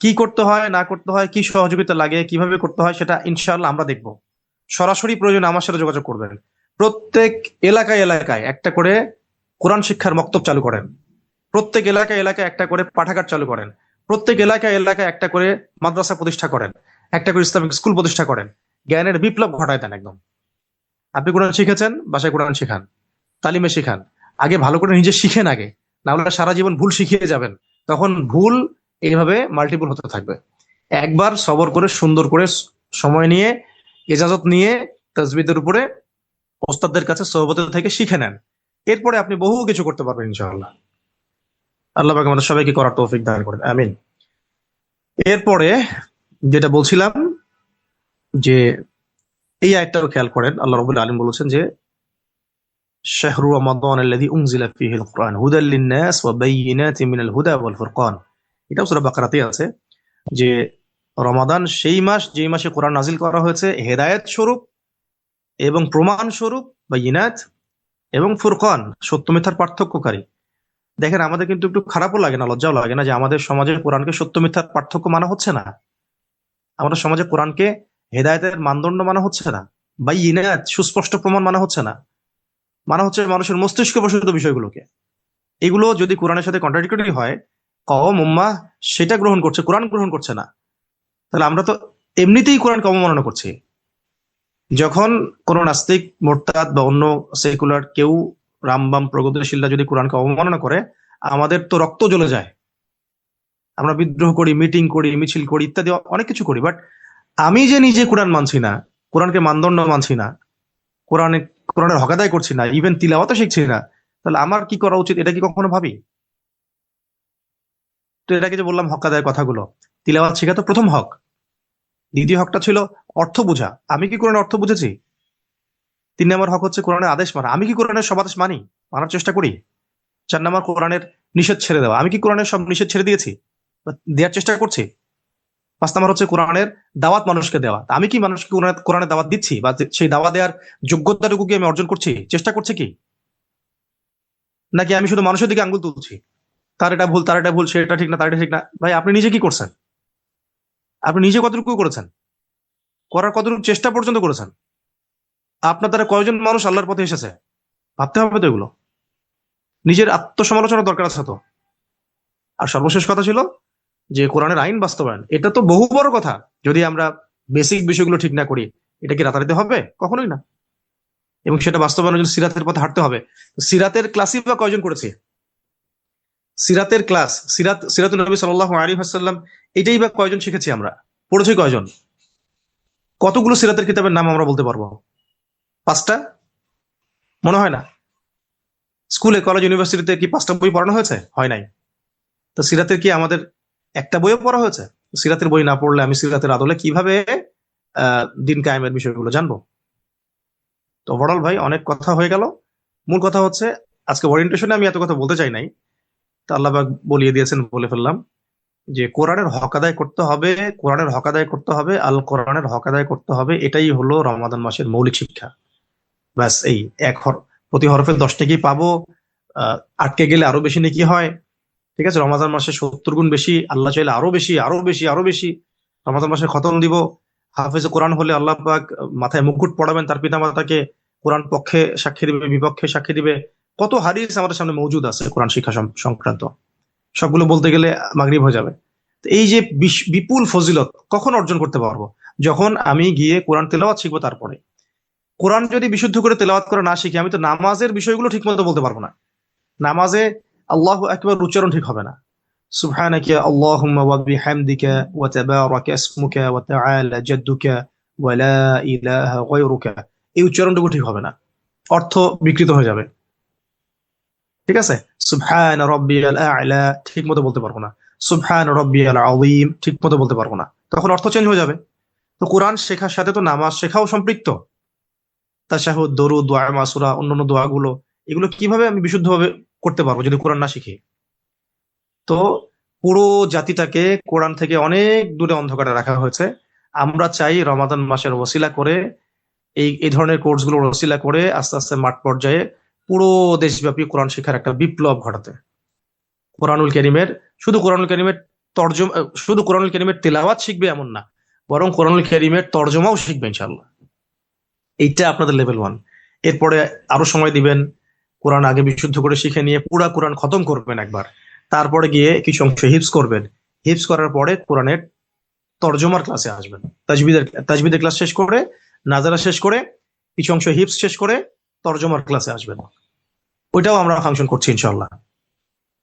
কি করতে হয় না করতে হয়, কি সহযোগিতা লাগে, কিভাবে করতে হয়, সেটা ইনশাআল্লাহ আমরা দেখব। সরাসরি প্রয়োজন আমার সাথে যোগাযোগ করবেন। প্রত্যেক এলাকায় এলাকায় একটা করে কোরআন শিক্ষার মক্তব চালু করেন। প্রত্যেক এলাকায় এলাকায় একটা করে পাঠাগার চালু করেন। প্রত্যেক এলাকায় এলাকায় একটা করে মাদ্রাসা প্রতিষ্ঠা করেন, একটা করে ইসলামিক স্কুল প্রতিষ্ঠা করেন। জ্ঞানের বিপ্লব ঘটায় দেন একদম। আপনি কোরআন শিখেছেন, বাসায় কোরআন শিখান, তালিমে শিখান। আগে ভালো করে নিজে শিখেন আগে, না হলে সারা জীবন ভুল শিখিয়ে যাবেন। তখন ভুল এইভাবে মাল্টিপল হতে থাকবে। একবার সবর করে সুন্দর করে সময় নিয়ে, ইজাজত নিয়ে, তাজবিদের উপরে ওস্তাদদের কাছে সোহবতের থেকে শিখে নেন। এরপরে আপনি বহু কিছু করতে পারবেন ইনশাআল্লাহ। আল্লাহ পাক আমাদের সবাইকে করার তৌফিক দান করেন, আমিন। এরপরে যেটা বলছিলাম, যে এই আয়াতটাও খেয়াল করেন, আল্লাহ রাব্বুল আলামিন বলেছেন যে শাহরু রমাদান আল্লাযী উনজিলা ফীহিল কুরআন হুদাল লিন-নাস ওয়া বায়্যিনাতিন মিনাল হুদা ওয়াল ফুরকান। এটাও সূরা বাকারাতে আছে যে রমাদান সেই মাস যেই মাসে কোরআন নাজিল করা হয়েছে হেদায়েত স্বরূপ এবং প্রমাণ স্বরূপ, বায়্যিনাত এবং ফুরকান, সত্য মিথ্যার পার্থক্যকারী। দেখেন, আমাদের কিন্তু একটু খারাপও লাগে না, লজ্জাও লাগে না যে আমাদের সমাজে কোরআনকে সত্য মিথ্যার পার্থক্য মানা হচ্ছে না। আমাদের সমাজে কোরআনকে হেদায়েতের মানদণ্ড মানা হচ্ছে না, বায়্যিনাত সুস্পষ্ট প্রমাণ মানা হচ্ছে না। মানা হচ্ছে মানুষের মস্তিষ্ক বশত বিষয়গুলোকে। এগুলো যদি কোরআনের সাথে কন্ট্রাডিক্টরি হয়, কওম উম্মাহ সেটা গ্রহণ করছে, কোরআন গ্রহণ করছে না, তাহলে আমরা তো এমনিতেই কোরআনকে অবমাননা করছি। যখন কোন নাস্তিক, মোরতাদ বা অন্য সেকুলার কেউ, রামবাম প্রগতিশীলরা যদি কোরআনকে অবমাননা করে, আমাদের তো রক্ত জ্বলে যায়। আমরা বিদ্রোহ করি, মিটিং করি, মিছিল করি, ইত্যাদি অনেক কিছু করি। বাট আমি যে নিজে কোরআন মানছি না, কোরআনকে মানদণ্ড মানছি না, কোরআনের হক আদায় করছি না, ইভেন তিলাওয়াতও শিখছি না, তাহলে আমার কি করা উচিত, এটা কি কখনো ভাবি? তো এটাকে যে বললাম হক আদায়ের কথাগুলো, তিলাওয়াত শেখা তো প্রথম হক। দ্বিতীয় হকটা ছিল অর্থ বোঝা। আমি কি কোরআনের অর্থ বুঝেছি? 3 নম্বর হক হচ্ছে কোরআনের আদেশ মানা। আমি কি কোরআনের সব আদেশ মানি, মানার চেষ্টা করি? 4 নম্বর কোরআনের নিষেধ ছেড়ে দেওয়া। আমি কি কোরআনের সব নিষেধ ছেড়ে দিয়েছি বা দেওয়ার চেষ্টা করছি? 5 নম্বর হচ্ছে কোরআনের দাওয়াত মানুষকে দেওয়া। আমি কি মানুষকে কোরআনের দাওয়াত দিচ্ছি, বা সেই দাওয়াত দেওয়ার যোগ্যতাটুকু কি আমি অর্জন করছি, চেষ্টা করছি কি? নাকি আমি শুধু মানুষের দিকে আঙ্গুল তুলছি, তার এটা ভুল, তার এটা ভুল, সে এটা ঠিক না, তার এটা ঠিক না। ভাই, আপনি নিজে কি করছেন? আপনি নিজে কতটুকু করেছেন? করার কতটুকু চেষ্টা পর্যন্ত করেছেন? আপনার দ্বারা কয়জন মানুষ আল্লাহর পথে এসেছে? ভাবতে হবে তো এগুলো। নিজের আত্মসমালোচনার দরকার আছে তো। আর সর্বশেষ কথা ছিল যে কোরআনের আইন বাস্তবায়ন। এটা তো বহু বড় কথা। যদি আমরা বেসিক বিষয়গুলো ঠিক না করি, এটা কি রাতারাতি হবে? কখনোই না। এবং সেটা বাস্তবায়নের জন্য সিরাতের পথে হাঁটতে হবে। সিরাতের ক্লাসই বা কয়জন করেছে? সিরাতের ক্লাস, সিরাতুন নবী সাল্লাল্লাহু আলাইহি ওয়াসাল্লাম, এটাই বা কয়জন শিখেছি আমরা? পড়েছি কয়জন? কতগুলো সিরাতের কিতাবের নাম আমরা বলতে পারবো? 5টা? মনে হয় না। স্কুলে, কলেজ, ইউনিভার্সিটিতে কি 5টা বই পড়ানো হয়েছে? হয় নাই। তো সিরাতের কি আমাদের একটা বইও পড়া হয়েছে? সিরাতের বই না পড়লে আমি সিরাতের আদলে কিভাবে দিন কায়েমের বিষয়গুলো জানবো? তো ওভারঅল ভাই, অনেক কথা হয়ে গেল। মূল কথা হচ্ছে, আজকে ওরিয়েন্টেশনে আমি এত কথা বলতে চাই নাই, তা আল্লাহ পাক বলিয়ে দিয়েছেন, বলে ফেললাম যে কোরআনের হক আদায় করতে হবে, কোরআনের হক আদায় করতে হবে, আল কোরআনের হক আদায় করতে হবে। এটাই হলো রমাদান মাসের মৌলিক শিক্ষা। ব্যাস এই প্রতি হরফে 10 নেকি পাবো, আটকে গেলে আরো বেশি নেকি হয়। ঠিক আছে, রমাদান মাসে 70 গুণ বেশি, আল্লাহ চাইলে আরো বেশি আরো বেশি আরো বেশি। রমাদান মাসে খতম দিব। হাফেজ কোরআন হলে আল্লাহ পাক মাথায় মুকুট পড়াবেন তার পিতা মাতাকে, কোরআন পক্ষে সাক্ষী দিবে, বিপক্ষে সাক্ষী দিবে। কত হাদিস আমাদের সামনে মজুদ আছে কোরআন শিক্ষা সংক্রান্ত, সবগুলো বলতে গেলে মাগরিব হয়ে যাবে। তো এই যে বিপুল ফজিলত কখন অর্জন করতে পারবো? যখন আমি গিয়ে কোরআন তেলাওয়াত শিখবো। তারপরে কোরআন যদি বিশুদ্ধ করে তেলাওয়াত করে না শিখি, আমি তো নামাজের বিষয়গুলো ঠিক মতো বলতে পারবো না। নামাজে আল্লাহু আকবার উচ্চারণ ঠিক হবে না। সুবহানাকা আল্লাহুম্মা ওয়া বিহামদিকা ওয়া তাবারাকা ইসমুকা ওয়া তাআলা জাদ্দুকা ওয়া লা ইলাহা গায়রুকা, এই উচ্চারণটুকু ঠিক হবে না, অর্থ বিকৃত হয়ে যাবে। ঠিক আছে, সুবহান রাব্বিয়াল আ'লা ঠিক মতো বলতে পারবো না, সুবহান রাব্বিয়াল আযীম ঠিক মতো বলতে পারবো না, তখন অর্থ চেঞ্জ হয়ে যাবে। তো কোরআন শেখার সাথে তো নামাজ শেখাও সম্পৃক্ত। তাশাহুদ, দরুদ, দোয়া, মাসুরা, অন্যান্য দোয়াগুলো, এগুলো কিভাবে আমি বিশুদ্ধভাবে করতে পারবো যদি কোরআন না শিখি? তো পুরো জাতিটাকে কোরআন থেকে অনেক দূরে অন্ধকারে রাখা হয়েছে। আমরা চাই রমাদান মাসের ওসিলা করে, এই ধরনের কোর্স গুলোর ওসিলা করে আস্তে আস্তে মাঠ পর্যায়ে পুরো দেশব্যাপী কোরআন শিক্ষার একটা বিপ্লব ঘটাতে। কোরআনুল কারীমের শুধু কোরআনুল কারীমের তেলাওয়াত শিখবে এমন না, বরং কোরআনুল কারীমের তর্জমাও শিখবে ইনশাআল্লাহ। এইটা আপনাদের লেভেল 1। এরপরে আরো সময় দিবেন, কোরআন আগে বিশুদ্ধ করে শিখে নিয়ে পুরা কোরআন খতম করবেন একবার, তারপরে গিয়ে কিছু অংশ হিফজ করবেন। হিফজ করার পরে কোরআনের তর্জমার ক্লাসে আসবেন। তাজবিদের ক্লাস শেষ করে, নাজারা শেষ করে, কিছু অংশ হিফজ শেষ করে তর্জমার ক্লাসে আসবেন। ওইটাও আমরা ফাংশন করছি ইনশাআল্লাহ।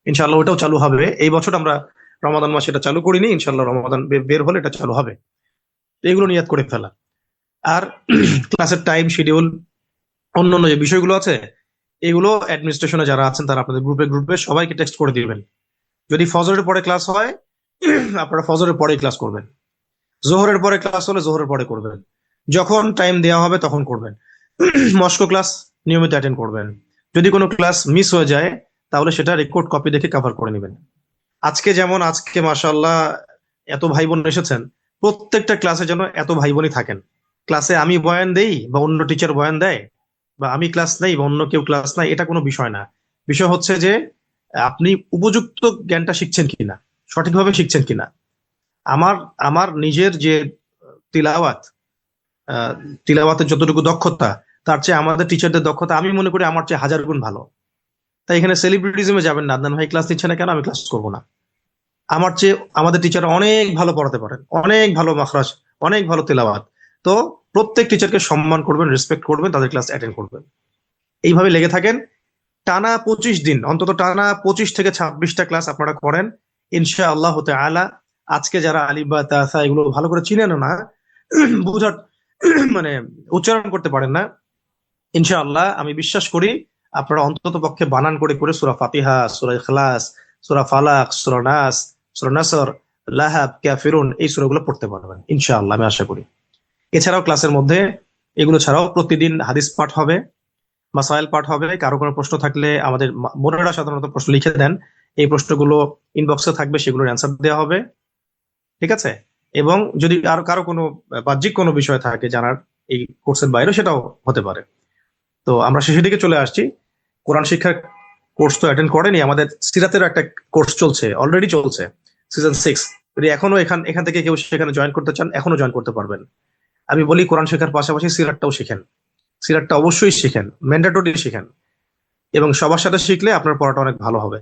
ইনশাআল্লাহ ওটাও চালু হবে এই বছর। আমরা রমাদান মাসে এটা চালু করিনি, ইনশাআল্লাহ রমাদান বের হলে এটা চালু হবে। এগুলো নিয়াত করে ফেলা। আর ক্লাসের টাইম শিডিউল, অন্যান্য যে বিষয়গুলো আছে, এগুলো অ্যাডমিনিস্ট্রেশনে যারা আছেন তারা আপনাদের গ্রুপে সবাইকে টেক্সট করে দিবেন। যদি ফজরের পরে ক্লাস হয়, আপনারা ফজরের পরে ক্লাস করবেন। জোহরের পরে ক্লাস হলে জোহরের পরে করবেন। যখন টাইম দেওয়া হবে তখন করবেন। মস্কো ক্লাস নিয়মিত অ্যাটেন্ড করবেন। যদি কোনো ক্লাস মিস হয়ে যায় তাহলে সেটা রেকর্ড কপি দেখে কভার করে নেবেন। আজকে মাশাআল্লাহ এত ভাই বোন এসেছেন, প্রত্যেকটা ক্লাসে যেন এত ভাই বোনই থাকেন। ক্লাসে আমি বয়ান দেই বা অন্য টিচার বয়ান দেয়, বা আমি ক্লাস নেই বা অন্য কেউ ক্লাস নাই, এটা কোনো বিষয় না। বিষয় হচ্ছে যে আপনি উপযুক্ত জ্ঞানটা শিখছেন কিনা, সঠিকভাবে শিখছেন কিনা। আমার আমার নিজের যে তিলাওয়াত, তিলাওয়াতের যতটুকু দক্ষতা, তার চেয়ে আমাদের টিচারদের দক্ষতা আমি মনে করি আমার চেয়ে 1000 গুণ ভালো। তাই এখানে সেলিব্রিটিজমে যাবেন না, আদনান ভাই ক্লাস নিচ্ছে না কেন, আমি ক্লাস করবো না। আমার চেয়ে আমাদের টিচার অনেক ভালো পড়াতে পারেন, অনেক ভালো মাখরাজ, অনেক ভালো তেলাওয়াত। তো প্রত্যেক টিচারকে সম্মান করবেন, রেসপেক্ট করবেন, তাদের ক্লাস অ্যাটেন্ড করবেন। এইভাবে লেগে থাকেন টানা 25 দিন, অন্তত টানা 25 থেকে 26টা ক্লাস আপনারা করেন ইনশাআল্লাহ তাআলা। আজকে যারা আলিফ বা তাসা এগুলো ভালো করে চিনেন না, বোঝার মানে উচ্চারণ করতে পারেন না, ইনশাআল্লাহ আমি বিশ্বাস করি আপনারা অন্তত পক্ষে বানান করে করে সূরা ফাতিহা, সূরা ইখলাস, সূরা ফালাক, সূরা নাস, সূরা নাসর, লাহাব, কাফিরুন এই সূরাগুলো পড়তে পারবেন ইনশাআল্লাহ, আমি আশা করি। এছাড়াও ক্লাসের মধ্যে এগুলো ছাড়াও প্রতিদিন হাদিস পাঠ হবে, মাসাইল পাঠ হবে। কারো কোনো প্রশ্ন থাকলে আমাদের বোনেরা সাধারণত প্রশ্ন লিখে দেন, এই প্রশ্নগুলো ইনবক্সে থাকবে, সেগুলোর অ্যান্সার দেওয়া হবে। ঠিক আছে, এবং যদি আর কারো কোনো বাহ্যিক কোনো বিষয় থাকে জানার এই কোর্সের বাইরে, সেটাও হতে পারে। তো আমরা শেষের দিকে চলে আসছি। কোরআন শিক্ষার কোর্স তো অ্যাটেন্ড করেনি, আমাদের সিরাতের একটা কোর্স চলছে, অলরেডি চলছে, সিজন 6। যদি এখনো এখান থেকে কেউ সেখানে জয়েন করতে চান, এখনো জয়েন করতে পারবেন। আমি বলি কোরআন শেখার পাশাপাশি সিরাতটাও শিখেন, সিরাতটা অবশ্যই শিখেন, ম্যান্ডেটরি শিখেন, এবং সবার সাথে শিখলে আপনার পড়াটা অনেক ভালো হবে।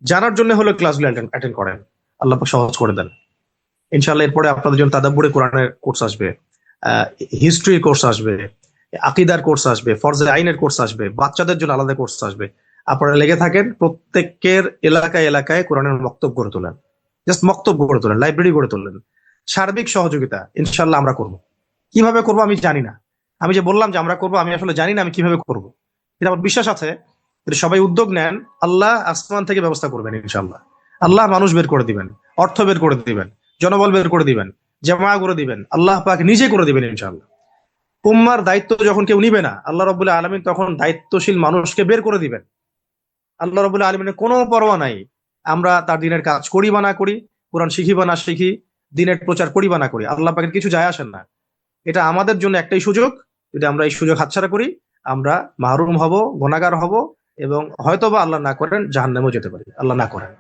জানার জন্য হলো ক্লাসগুলো অ্যাটেন্ড করেন, আল্লাহ পাক সহজ করে দেন ইনশাআল্লাহ। এরপরে আপনাদের জন্য তাদাব্বুরে কোরআনের কোর্স আসবে, হিস্ট্রি কোর্স আসবে, আকীদার কোর্স আসবে, ফরজে আইনের কোর্স আসবে, বাচ্চাদের জন্য আলাদা কোর্স আসবে। আপনারা লেগে থাকেন, প্রত্যেকের এলাকায় এলাকায় কোরআনের মক্তব গড়ে তোলেন, জাস্ট মক্তব গড়ে তোলেন, লাইব্রেরি গড়ে তোলেন। সার্বিক সহযোগিতা ইনশাআল্লাহ আমরা করব। কিভাবে করব আমি জানি না, আমি যে বললাম যে আমরা করব, আমি আসলে জানি না আমি কিভাবে করব, কিন্তু আমার বিশ্বাস আছে যদি সবাই উদ্যোগ নেন, আল্লাহ আসমান থেকে ব্যবস্থা করবেন ইনশাআল্লাহ। আল্লাহ মানুষ বের করে দিবেন, অর্থ বের করে দিবেন, জনবল বের করে দিবেন, জামা করে দিবেন, আল্লাহ পাক নিজে করে দিবেন ইনশাআল্লাহ। উম্মার দায়িত্ব যখন কেউ নিবে না, আল্লাহ রাব্বুল আলামিন তখন দায়িত্বশীল মানুষকে বের করে দিবেন। আল্লাহ রাব্বুল আলামিনের কোনো পরোয়া নাই আমরা তার দিনের কাজ করি বা না করি, কোরআন শিখি বা না শিখি, দিনের প্রচার করি বা না করি, আল্লাহ পাকের কিছু যায় আসেন না। এটা আমাদের জন্য একটাই সুযোগ, যদি আমরা এই সুযোগ হাতছাড়া করি, আমরা মাহরুম হব, গুনাহগার হব, এবং হয়তোবা আল্লাহ না করেন জাহান্নামেও যেতে পারি, আল্লাহ না করেন,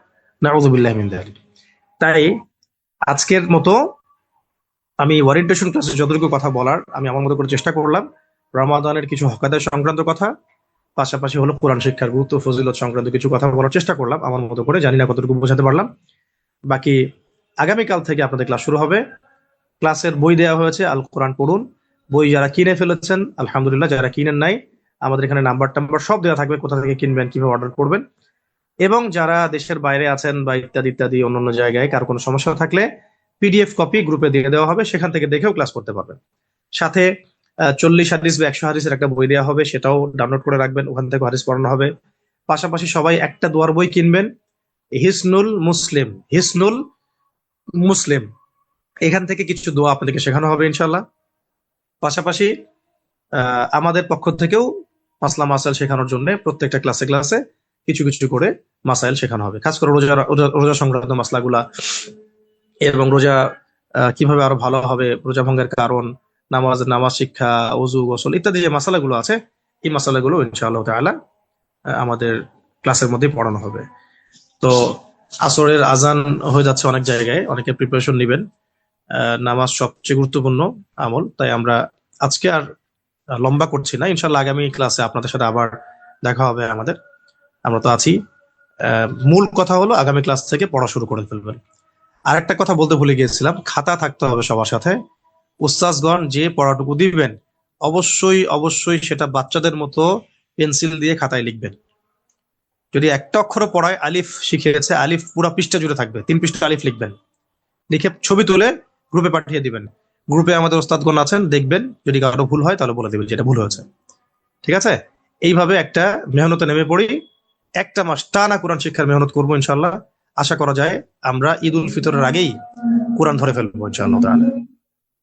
নাউযুবিল্লাহি মিন যালিক। তাই আজকের মতো আমি ওরিয়েন্টেশন ক্লাসে যতটুকু কথা বলার আমি আমার মতো করে চেষ্টা করলাম। রমাদানের কিছু হকাদার সংক্রান্ত কথা, পাশাপাশি হলো কোরআন শিক্ষার গুরুত্ব ফজিলত সংক্রান্ত কিছু কথা বলার চেষ্টা করলাম আমার মতো করে। জানি না কতটুকু বোঝাতে পারলাম। বাকি আগামীকাল থেকে আপনাদের ক্লাস শুরু হবে। ক্লাসের বই দেওয়া হয়েছে, আল কোরআন পড়ুন। বই যারা কিনে ফেলেছেন আলহামদুলিল্লাহ, যারা কিনেন নাই আমাদের এখানে নাম্বার টাম্বার সব দেওয়া থাকবে, কোথা থেকে কিনবেন, কিভাবে অর্ডার করবেন। এবং যারা দেশের বাইরে আছেন বা ইত্যাদি ইত্যাদি অন্যান্য জায়গায় কারো কোনো সমস্যা থাকলে পিডিএফ কপি গ্রুপে দিয়ে দেওয়া হবে, সেখান থেকে দেখেও ক্লাস করতে পারবেন। সাথে 40 হাদিস বা 100 হাদিসের একটা বই দেওয়া হবে, সেটাও ডাউনলোড করে রাখবেন, ওখান থেকে হাদিস পড়ানো হবে। পাশাপাশি সবাই একটা দোয়ার বই কিনবেন, হিসনুল মুসলিম, হিসনুল মুসলিম, এখান থেকে কিছু দোয়া আপনাদেরকে শেখানো হবে ইনশাল্লাহ। পাশাপাশি আমাদের পক্ষ থেকেও মাসলা মাসাইল শেখানোর জন্য প্রত্যেকটা ক্লাসে ক্লাসে কিছু কিছু করে মাসাইল শেখানো হবে, খাস করে রোজা রোজা সংক্রান্ত মাসলাগুলা, এবং রোজা কিভাবে আরো ভালো হবে, রোজা ভঙ্গের কারণ, নামাজ শিক্ষা, ওযু, গোসল ইত্যাদি যে মাসালাগুলো আছে, এই মাসালাগুলো ইনশাআল্লাহ তাআলা আমাদের ক্লাসের মধ্যে পড়ানো হবে। তো আসরের আজান হয়ে যাচ্ছে অনেক জায়গায়, অনেকে প্রিপারেশন নেবেন। নামাজ সবচেয়ে গুরুত্বপূর্ণ আমল, তাই আমরা আজকে আর লম্বা করছি না। ইনশাল্লাহ আগামী ক্লাসে আপনাদের সাথে আবার দেখা হবে আমাদের, আমরা তো আছি। মূল কথা হলো আগামী ক্লাস থেকে পড়া শুরু করে ফেলবেন। আর একটা কথা বলতে ভুলে গিয়েছিলাম, খাতা থাকতে হবে সবার সাথে। উস্তাজগণ যে পড়াটুকু দিবেন অবশ্যই অবশ্যই সেটা বাচ্চাদের মতো পেন্সিল দিয়ে খাতায় লিখবেন। যদি একটা অক্ষর পড়ায়, আলিফ শিখিয়েছে, আলিফ পুরো পৃষ্ঠা জুড়ে থাকবে, 3 পৃষ্ঠা আলিফ লিখবেন, লিখে ছবি তুলে গ্রুপে পাঠিয়ে দিবেন। গ্রুপে আমাদের ওস্তাদগণ আছেন, দেখবেন যদি কারো ভুল হয় তাহলে বলে দিবেন যেটা ভুল হয়েছে। ঠিক আছে? এইভাবে একটা মেহনতে নেমে পড়ি, একটা মাস টানা কোরআন শিক্ষার মেহনত করবো ইনশাল্লাহ। আশা করা যায় আমরা ঈদ উল ফিতরের আগেই কোরআন ধরে ফেলবো ইনশাআল্লাহ তাআলা।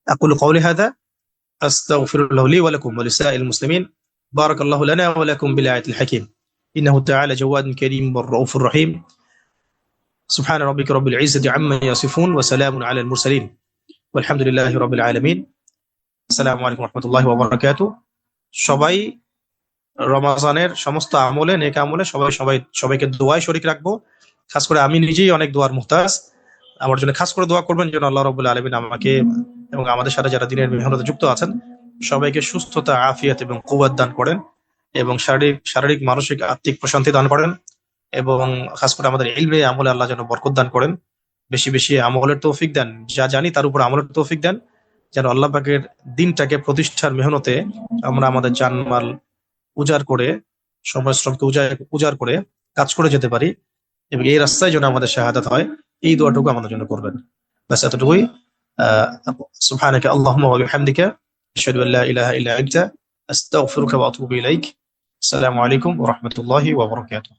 আকুলু কওলি হাযা আস্তাগফিরুল্লাহ লি ওয়া লাকুম ওয়া লিসাইরিল মুসলিমিন। বারাকাল্লাহু লানা ওয়া লাকুম বিল আয়াতিল হাকীম। ইন্নাহু তাআলা জাওয়াদুন কারীম ওয়ার রাউফুর রহিম। সুবহান রাব্বিকা রাব্বিল ইজ্জাতি আম্মা ইয়াসিফুন ওয়া সালামুন আলাল মুরসালিন ওয়ালহামদুলিল্লাহি রাব্বিল আলামিন। আসসালামু আলাইকুম ওয়া রাহমাতুল্লাহি ওয়া বারাকাতুহু। সবাই রমাজানের সমস্ত আমলে, নেক আমলে সবাইকে দোয়ায় শরীক রাখবো। খাস করে আমি নিজেই অনেক দোয়ার মুহতাজ, আমার জন্য খাস করে দোয়া করবেন যেন আল্লাহ রাব্বুল আলামিন আমাকে এবং আমাদের সাথে যারা দিনের মেহনতে যুক্ত আছেন সবাইকে সুস্থতা, আফিয়াত এবং কুওয়াত দান করেন, এবং শারীরিক মানসিক আত্মিক প্রশান্তি দান করেন, এবং খাস করে আমাদের ইলমে আমলে আল্লাহ যেন বরকত দান করেন, বেশি বেশি আমলের তৌফিক দেন, যা জানি তার উপর আমলের তৌফিক দেন, যেন আল্লাহ পাকের দিনটাকে প্রতিষ্ঠার মেহনতে আমরা আমাদের জানমাল উজাড় করে, সময় শ্রমকে উজাড় করে কাজ করে যেতে পারি, এবং এই রাস্তায় যেন আমাদের শাহাদাত হয়, এই দোয়াটুকু আমাদের জন্য করবেন। ব্যাস এতটুকুই। সুবহানাকা আল্লাহুম্মা ওয়া বিহামদিকা আশহাদু আল্লা ইলাহা ইল্লা আনতা আস্তাগফিরুকা ওয়া আতুবু ইলাইক। আসসালামু আলাইকুম ওয়া রাহমাতুল্লাহি ওয়া বারাকাতুহু।